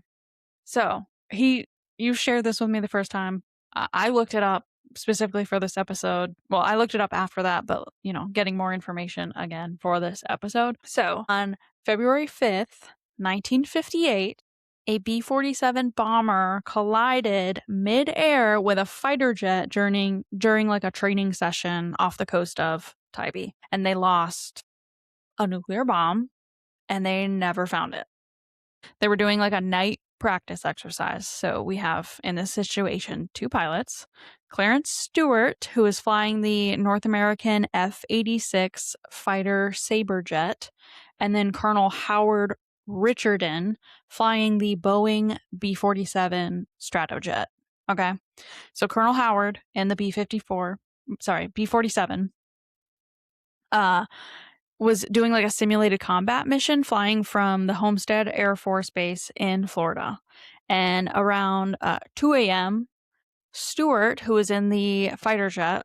So you shared this with me the first time. I looked it up specifically for this episode. Well, I looked it up after that, but getting more information again for this episode. So on February 5th, 1958, a B-47 bomber collided mid-air with a fighter jet during like a training session off the coast of Tybee, and they lost a nuclear bomb, and they never found it. They were doing like a night practice exercise. So we have in this situation 2 pilots, Clarence Stewart, who is flying the North American F-86 fighter Sabre jet, and then Colonel Howard Richardson flying the Boeing B-47 Stratojet. Okay. So Colonel Howard and the B-47 was doing like a simulated combat mission flying from the Homestead Air Force Base in Florida. And around 2 a.m., Stewart, who was in the fighter jet,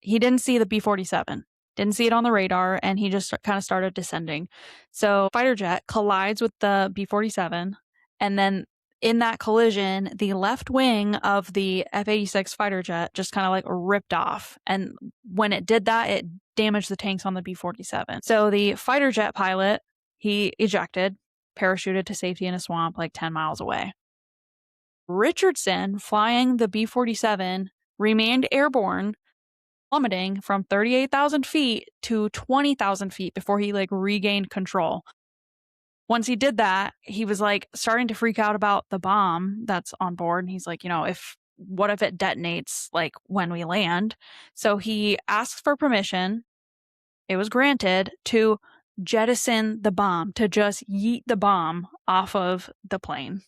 he didn't see the B-47, didn't see it on the radar, and he just kind of started descending. So fighter jet collides with the B-47, and then in that collision, the left wing of the F-86 fighter jet just kind of like ripped off. And when it did that, it damaged the tanks on the B-47. So the fighter jet pilot, he ejected, parachuted to safety in a swamp like 10 miles away. Richardson, flying the B-47, remained airborne, plummeting from 38,000 feet to 20,000 feet before he like regained control. Once he did that, he was like starting to freak out about the bomb that's on board. And he's like, what if it detonates like when we land? So he asked for permission. It was granted to jettison the bomb, to just yeet the bomb off of the plane.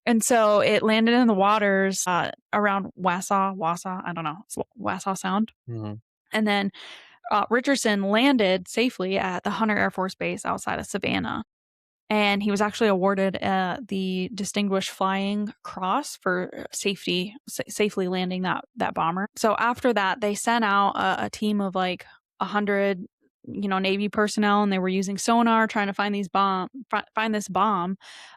And so it landed in the waters around Wausau, I don't know, it's Wausau Sound. Mm-hmm. And then Richardson landed safely at the Hunter Air Force Base outside of Savannah. And he was actually awarded the Distinguished Flying Cross for safely landing that bomber. So after that, they sent out a team of like 100, Navy personnel, and they were using sonar trying to find this bomb.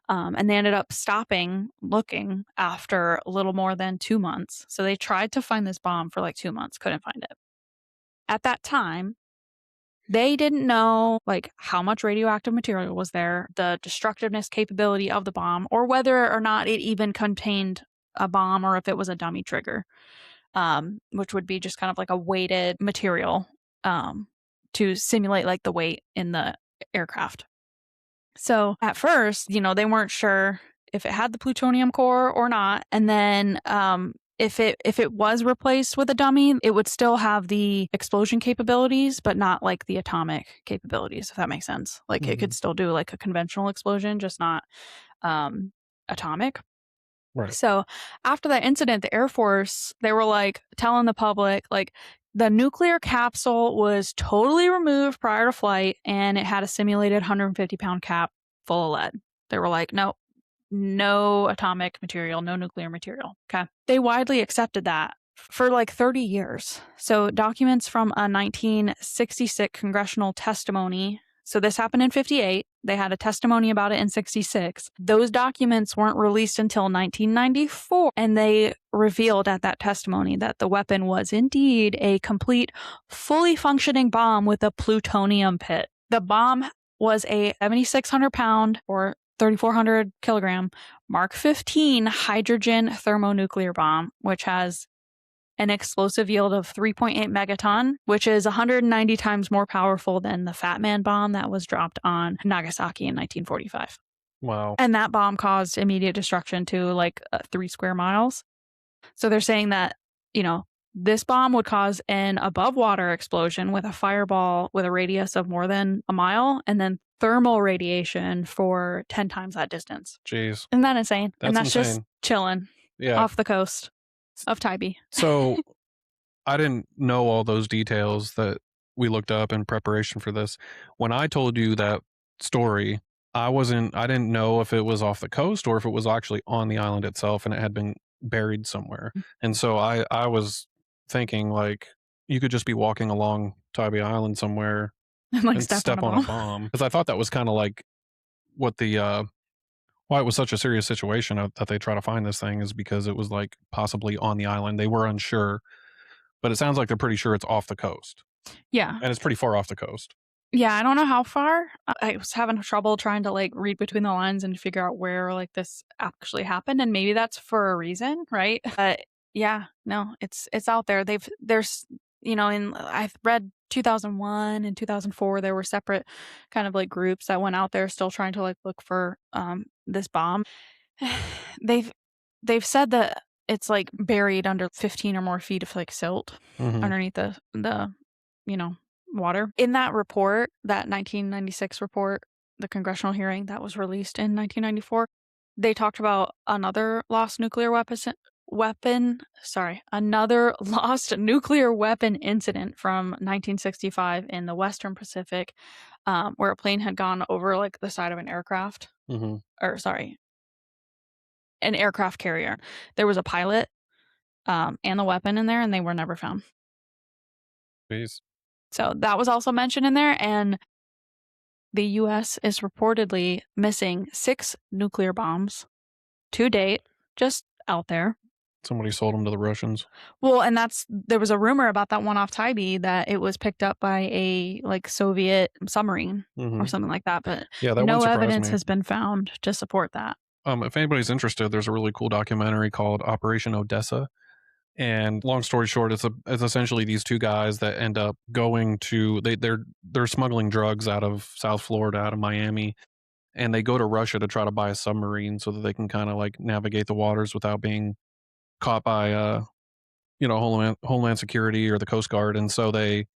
And they ended up stopping looking after a little more than 2 months. So they tried to find this bomb for like 2 months, couldn't find it. At that time, they didn't know like how much radioactive material was there, the destructiveness capability of the bomb, or whether or not it even contained a bomb or if it was a dummy trigger, which would be just kind of like a weighted material to simulate like the weight in the aircraft. So at first, they weren't sure if it had the plutonium core or not. And then if it was replaced with a dummy, it would still have the explosion capabilities, but not like the atomic capabilities, if that makes sense. Like it could still do like a conventional explosion, just not atomic. Right. So after that incident, the Air Force, they were like telling the public, like the nuclear capsule was totally removed prior to flight, and it had a simulated 150-pound cap full of lead. They were like, nope. No atomic material, no nuclear material. Okay. They widely accepted that for like 30 years. So documents from a 1966 congressional testimony So this happened in 58. They had a testimony about it in 66. Those documents weren't released until 1994. And they revealed at that testimony that the weapon was indeed a complete, fully functioning bomb with a plutonium pit. The bomb was a 7,600 pound or 3,400 kilogram Mark 15 hydrogen thermonuclear bomb, which has an explosive yield of 3.8 megaton, which is 190 times more powerful than the Fat Man bomb that was dropped on Nagasaki in 1945. Wow. And that bomb caused immediate destruction to like 3 square miles. So they're saying that, this bomb would cause an above water explosion with a fireball with a radius of more than a mile, and then thermal radiation for 10 times that distance. Jeez. Isn't that insane? That's and that's insane. just chilling off the coast of Tybee. So I didn't know all those details that we looked up in preparation for this. When I told you that story, I didn't know if it was off the coast or if it was actually on the island itself and it had been buried somewhere. And so I was thinking like you could just be walking along Tybee Island somewhere and step on a bomb. Because I thought that was kind of like what why it was such a serious situation that they try to find this thing is because it was like possibly on the island. They were unsure, but it sounds like they're pretty sure it's off the coast. Yeah. And it's pretty far off the coast. Yeah, I don't know how far. I was having trouble trying to like read between the lines and figure out where like this actually happened, and maybe that's for a reason, right? But yeah, no, it's out there. I've read 2001 and 2004 there were separate kind of like groups that went out there still trying to like look for this bomb. They've said that it's like buried under 15 or more feet of like silt underneath the water. In that report, that 1996 report, the congressional hearing that was released in 1994, they talked about another lost nuclear incident from 1965 in the Western Pacific, where a plane had gone over like the side of an aircraft, an aircraft carrier. There was a pilot and the weapon in there, and they were never found. Jeez. So that was also mentioned in there, and the U.S. is reportedly missing 6 nuclear bombs to date, just out there. Somebody sold them to the Russians. Well, and there was a rumor about that one off Tybee that it was picked up by a like Soviet submarine or something like that, but no evidence has been found to support that. If anybody's interested, there's a really cool documentary called Operation Odessa. And long story short, it's essentially these 2 guys that end up going to they're smuggling drugs out of South Florida, out of Miami, and they go to Russia to try to buy a submarine so that they can kind of like navigate the waters without being caught by Homeland Security or the Coast Guard. And so they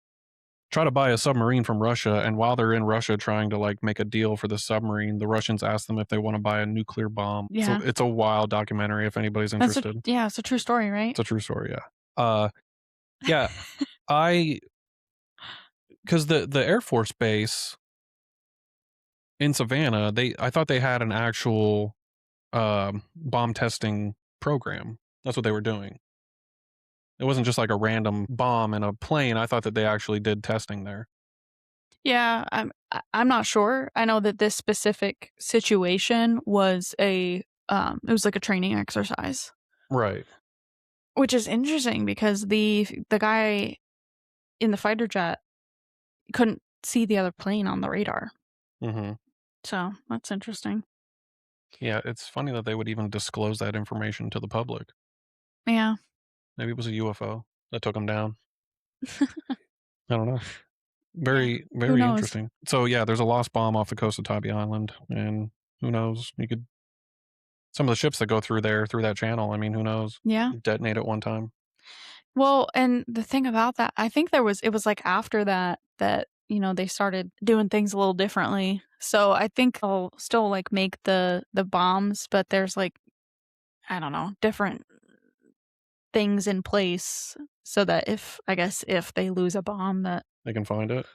try to buy a submarine from Russia, and while they're in Russia trying to like make a deal for the submarine, the Russians ask them if they want to buy a nuclear bomb. Yeah. So it's a wild documentary if anybody's interested. It's a true story, right? It's a true story, yeah. Because the Air Force Base in Savannah, I thought they had an actual bomb testing program. That's what they were doing. It wasn't just like a random bomb in a plane. I thought that they actually did testing there. Yeah, I'm not sure. I know that this specific situation was it was like a training exercise. Right. Which is interesting because the guy in the fighter jet couldn't see the other plane on the radar. So that's interesting. Yeah, it's funny that they would even disclose that information to the public. Yeah. Maybe it was a UFO that took them down. I don't know. Very, very interesting. So yeah, there's a lost bomb off the coast of Tybee Island, and who knows? Some of the ships that go through that channel, I mean, who knows? Yeah. Detonate at one time. Well, and the thing about that, I think it was like after that they started doing things a little differently. So I think they'll still like make the bombs, but there's like, I don't know, different things in place so that if they lose a bomb that they can find it.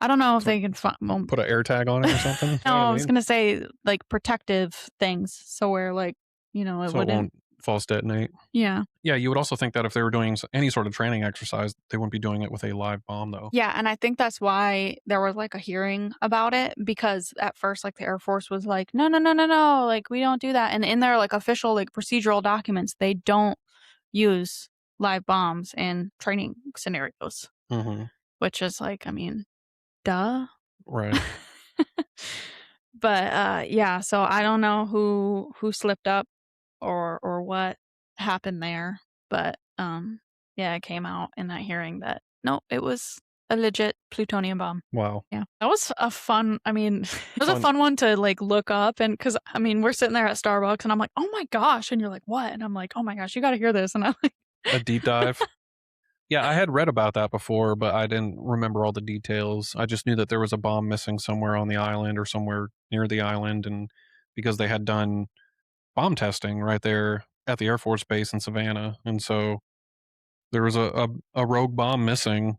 I don't know if they can put an air tag on it or something. No, I was gonna say like protective things, so where like it wouldn't false detonate. Yeah. Yeah, you would also think that if they were doing any sort of training exercise, they wouldn't be doing it with a live bomb, though. Yeah, and I think that's why there was, like, a hearing about it because at first, like, the Air Force was like, "No, no, no, no, no, like, we don't do that," and in their, like, official, like, procedural documents, they don't use live bombs in training scenarios, Mhm. which is like, I mean, duh? Right. But, yeah, so I don't know who slipped up or what happened there, but, yeah, it came out in that hearing that, no, it was a legit plutonium bomb. Wow. Yeah. That was a fun I mean, it was a Fun. fun one to, like, look up and because I mean, we're sitting there at Starbucks, and I'm like, "Oh my gosh," and you're like, "What?" And I'm like, "Oh my gosh, you gotta hear this," and I'm like A deep dive. Yeah, I had read about that before, but I didn't remember all the details. I just knew that there was a bomb missing somewhere on the island or somewhere near the island, and because they had done bomb testing right there at the Air Force Base in Savannah, and so there was a rogue bomb missing,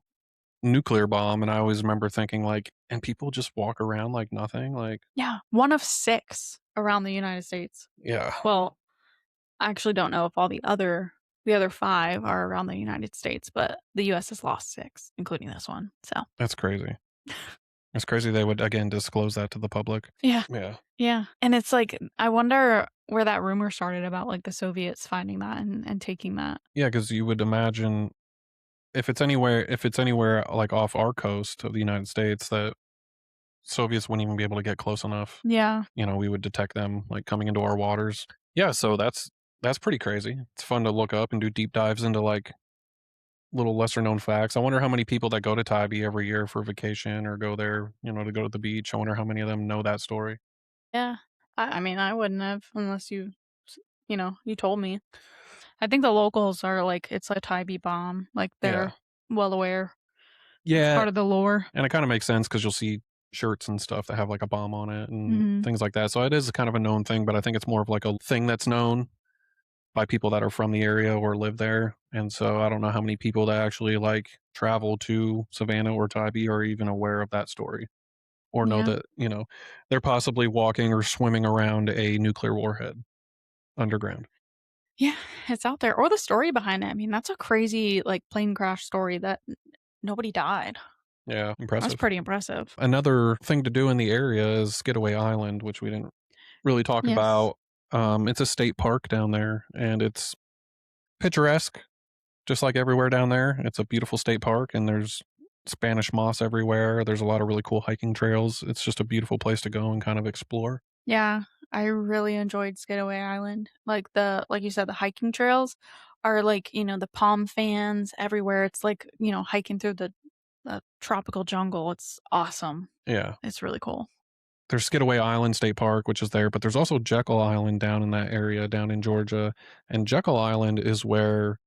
nuclear bomb, and I always remember thinking like, and people just walk around like nothing, like, Yeah, 1 of 6 around the United States. yeah, Well, I actually don't know if all the other 5 are around the United States, but the US has lost 6, including this one, so that's crazy. It's crazy they would again disclose that to the public. yeah, Yeah. yeah, and it's like, I wonder where that rumor started about, like, the Soviets finding that and taking that. Yeah, because you would imagine if it's anywhere like off our coast of the United States that Soviets wouldn't even be able to get close enough. Yeah, We would detect them like coming into our waters. Yeah, so that's pretty crazy. It's fun to look up and do deep dives into like little lesser known facts. I wonder how many people that go to Tybee every year for vacation or go there, to go to the beach. I wonder how many of them know that story. yeah. I mean, I wouldn't have unless you told me. I think the locals are like it's a Tybee bomb, like, Yeah. they're well aware. It's Yeah, part of the lore. and it kind of makes sense because you'll see shirts and stuff that have like a bomb on it and Mhm. things like that. So it is kind of a known thing, but I think it's more of like a thing that's known by people that are from the area or live there. And so I don't know how many people that actually like travel to Savannah or Tybee are even aware of that story or know Yeah. that, they're possibly walking or swimming around a nuclear warhead underground. Yeah, it's out there, or the story behind it. I mean, that's a crazy, like, plane crash story that n nobody died. Yeah, That's impressive. pretty impressive. Another thing to do in the area is Getaway Island, which we didn't really talk Yes. about. It's a state park down there and it's picturesque, just like everywhere down there. It's a beautiful state park and there's Spanish moss everywhere. There's a lot of really cool hiking trails. It's just a beautiful place to go and kind of explore. Yeah, I really enjoyed Skidaway Island. Like you said, the hiking trails are like, the palm fans everywhere. It's like, hiking through the tropical jungle. It's awesome. Yeah. It's really cool. There's Skidaway Island State Park, which is there, but there's also Jekyll Island down in that area, down in Georgia. And Jekyll Island is where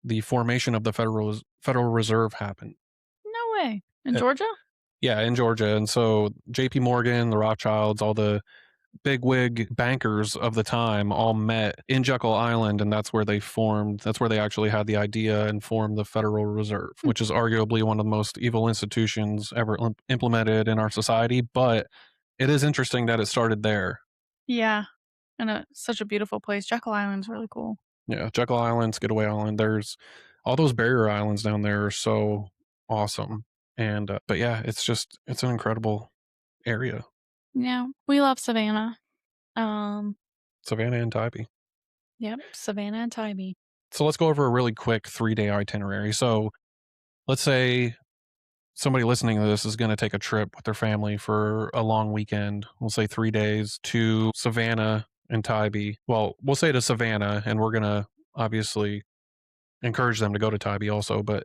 the formation of the Federal Reserve happened. No way. In Uh, Georgia? yeah, in Georgia. And so JP Morgan, the Rothschilds, all the bigwig bankers of the time all met in Jekyll Island, and that's where they actually had the idea and formed the Federal Reserve, Hmm. which is arguably one of the most evil institutions ever implemented in our society. But it is interesting that it started there. Yeah. And such a beautiful place. Jekyll Island's really cool. Yeah, Jekyll Island, Skidaway Island. There's all those barrier islands down there are so awesome. And but yeah, it's an incredible area, Yeah. We love Savannah. Um, Savannah and Tybee. yep, Savannah and Tybee. So let's go over a really quick 3-day itinerary. So let's say somebody listening to this is going to take a trip with their family for a long weekend. We'll say 3 days to Savannah and Tybee. Well, we'll say to Savannah, and we're going to obviously encourage them to go to Tybee also. But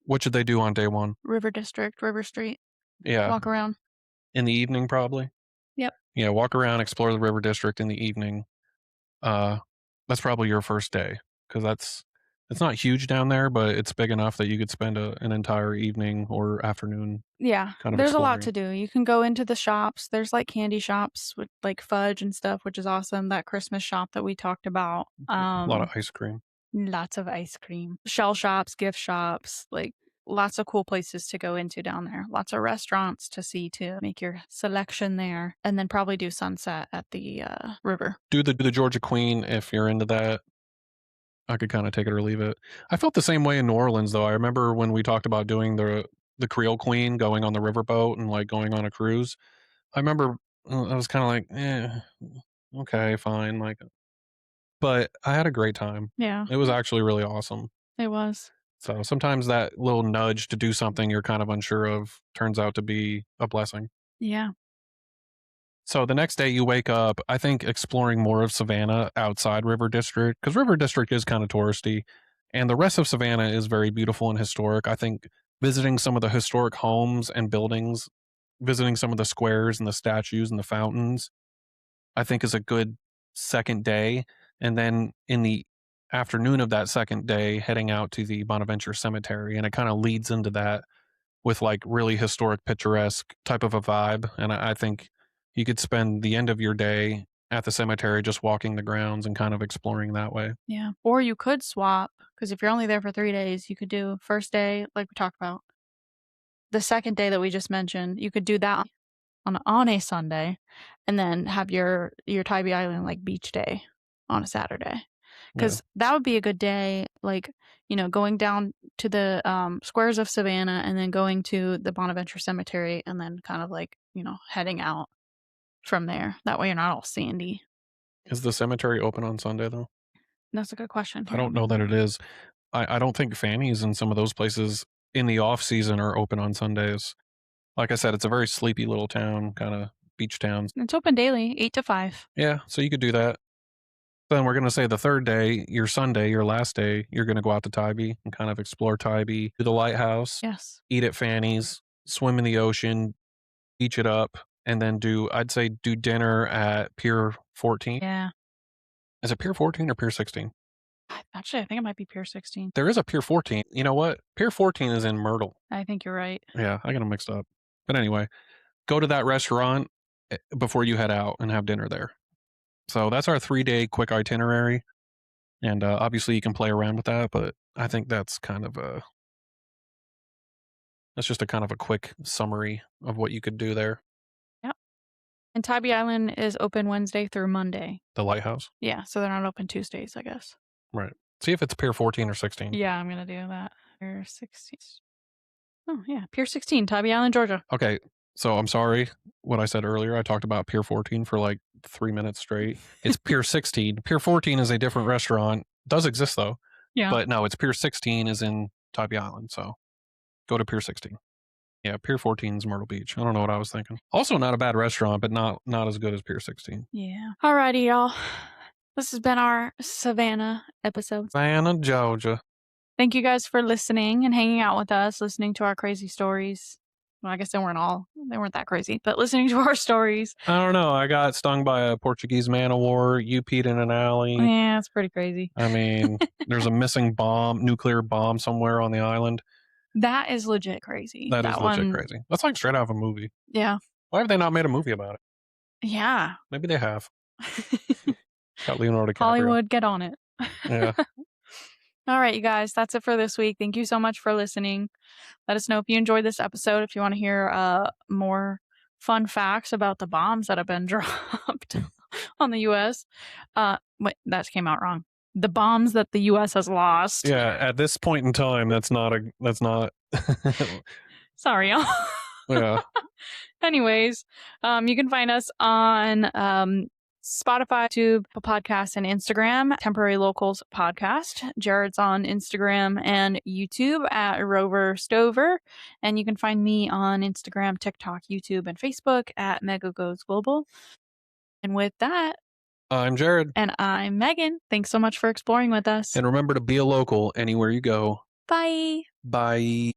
what should they do on day one? River District, River Street. Yeah, Walk around. in the evening, probably. Yep. Yeah, walk around, explore the river district in the evening. Uh, that's probably your first day because it's not huge down there, but it's big enough that you could spend an entire evening or afternoon Yeah, kind of there's a lot exploring. to do. You can go into the shops. There's like candy shops with like fudge and stuff, which is awesome. That Christmas shop that we talked about. A lot of ice cream. Lots of ice cream. Shell shops, gift shops, like lots of cool places to go into down there. Lots of restaurants to see to make your selection there. And then probably do sunset at the river. Do the Georgia Queen if you're into that. I could kind of take it or leave it. I felt the same way in New Orleans, though. I remember when we talked about doing the Creole Queen, going on the riverboat and like going on a cruise. I remember I was kind of like, okay, fine, like, but I had a great time. Yeah, It was actually really awesome. it was. So sometimes that little nudge to do something you're kind of unsure of turns out to be a blessing. Yeah. So the next day you wake up, I think exploring more of Savannah outside River District, because River District is kind of touristy, and the rest of Savannah is very beautiful and historic. I think visiting some of the historic homes and buildings, visiting some of the squares and the statues and the fountains, I think is a good second day. And then in the afternoon of that second day, heading out to the Bonaventure Cemetery, and it kind of leads into that with like really historic, picturesque type of a vibe. And I think you could spend the end of your day at the cemetery just walking the grounds and kind of exploring that way. Yeah. Or you could swap, because if you're only there for 3 days, you could do first day, like we talked about. The second day that we just mentioned, you could do that on a Sunday, and then have your Tybee Island like beach day on a Saturday. Yeah. Because that would be a good day, like, going down to the squares of Savannah and then going to the Bonaventure Cemetery and then kind of like, heading out from there. That way you're not all sandy. Is the cemetery open on Sunday though? That's a good question. I don't know that it is. I don't think Fanny's and some of those places in the off season are open on Sundays. Like I said, it's a very sleepy little town, kind of beach town. It's open daily, 8 to 5. Yeah, so you could do that. Then we're going to say the third day, your Sunday, your last day, you're going to go out to Tybee and kind of explore Tybee, do the lighthouse, Yes. eat at Fanny's, swim in the ocean, beach it up, and then I'd say do dinner at Pier 14. Yeah. Is it Pier 14 or Pier 16? Actually, I think it might be Pier 16. There is a Pier 14. You know what? Pier 14 is in Myrtle. I think you're right. Yeah, I got them mixed up. But anyway, go to that restaurant before you head out and have dinner there. So that's our 3-day quick itinerary. And obviously you can play around with that, but I think that's just a kind of a quick summary of what you could do there. Yep. And Tybee Island is open Wednesday through Monday. The lighthouse? Yeah, so they're not open Tuesdays, I guess. Right. See if it's Pier 14 or 16. Yeah, I'm going to do that. Pier 16. Oh, yeah. Pier 16, Tybee Island, Georgia. Okay. So I'm sorry what I said earlier. I talked about Pier 14 for like 3 minutes straight. It's Pier 16. Pier 14 is a different restaurant. Does exist though. Yeah. But no, it's Pier 16 is in Tybee Island. So go to Pier 16. Yeah, Pier 14 is Myrtle Beach. I don't know what I was thinking. Also not a bad restaurant, but not as good as Pier 16. Yeah. Alrighty, y'all. This has been our Savannah episode. Savannah, Georgia. Thank you guys for listening and hanging out with us, listening to our crazy stories. Well, I guess they weren't that crazy, but listening to our stories. I don't know. I got stung by a Portuguese man of war. You peed in an alley. Yeah, it's pretty crazy. I mean, there's a missing nuclear bomb somewhere on the island. That is legit crazy. That is legit crazy. That's like straight out of a movie. Yeah. Why have they not made a movie about it? Yeah. Maybe they have. Got Leonardo DiCaprio. Hollywood, get on it. Yeah. All right, you guys, that's it for this week. Thank you so much for listening. Let us know if you enjoyed this episode, if you want to hear more fun facts about the bombs that have been dropped on the U.S. Wait, that came out wrong. The bombs that the U.S. has lost. Yeah, at this point in time, that's not. Sorry, y'all. Yeah. Anyways, you can find us on Spotify, YouTube, Podcast, and Instagram, Temporary Locals Podcast. Jared's on Instagram and YouTube at Rover Stover. And you can find me on Instagram, TikTok, YouTube, and Facebook at Mega Goes Global. And with that, I'm Jared. And I'm Megan. Thanks so much for exploring with us. And remember to be a local anywhere you go. Bye. Bye.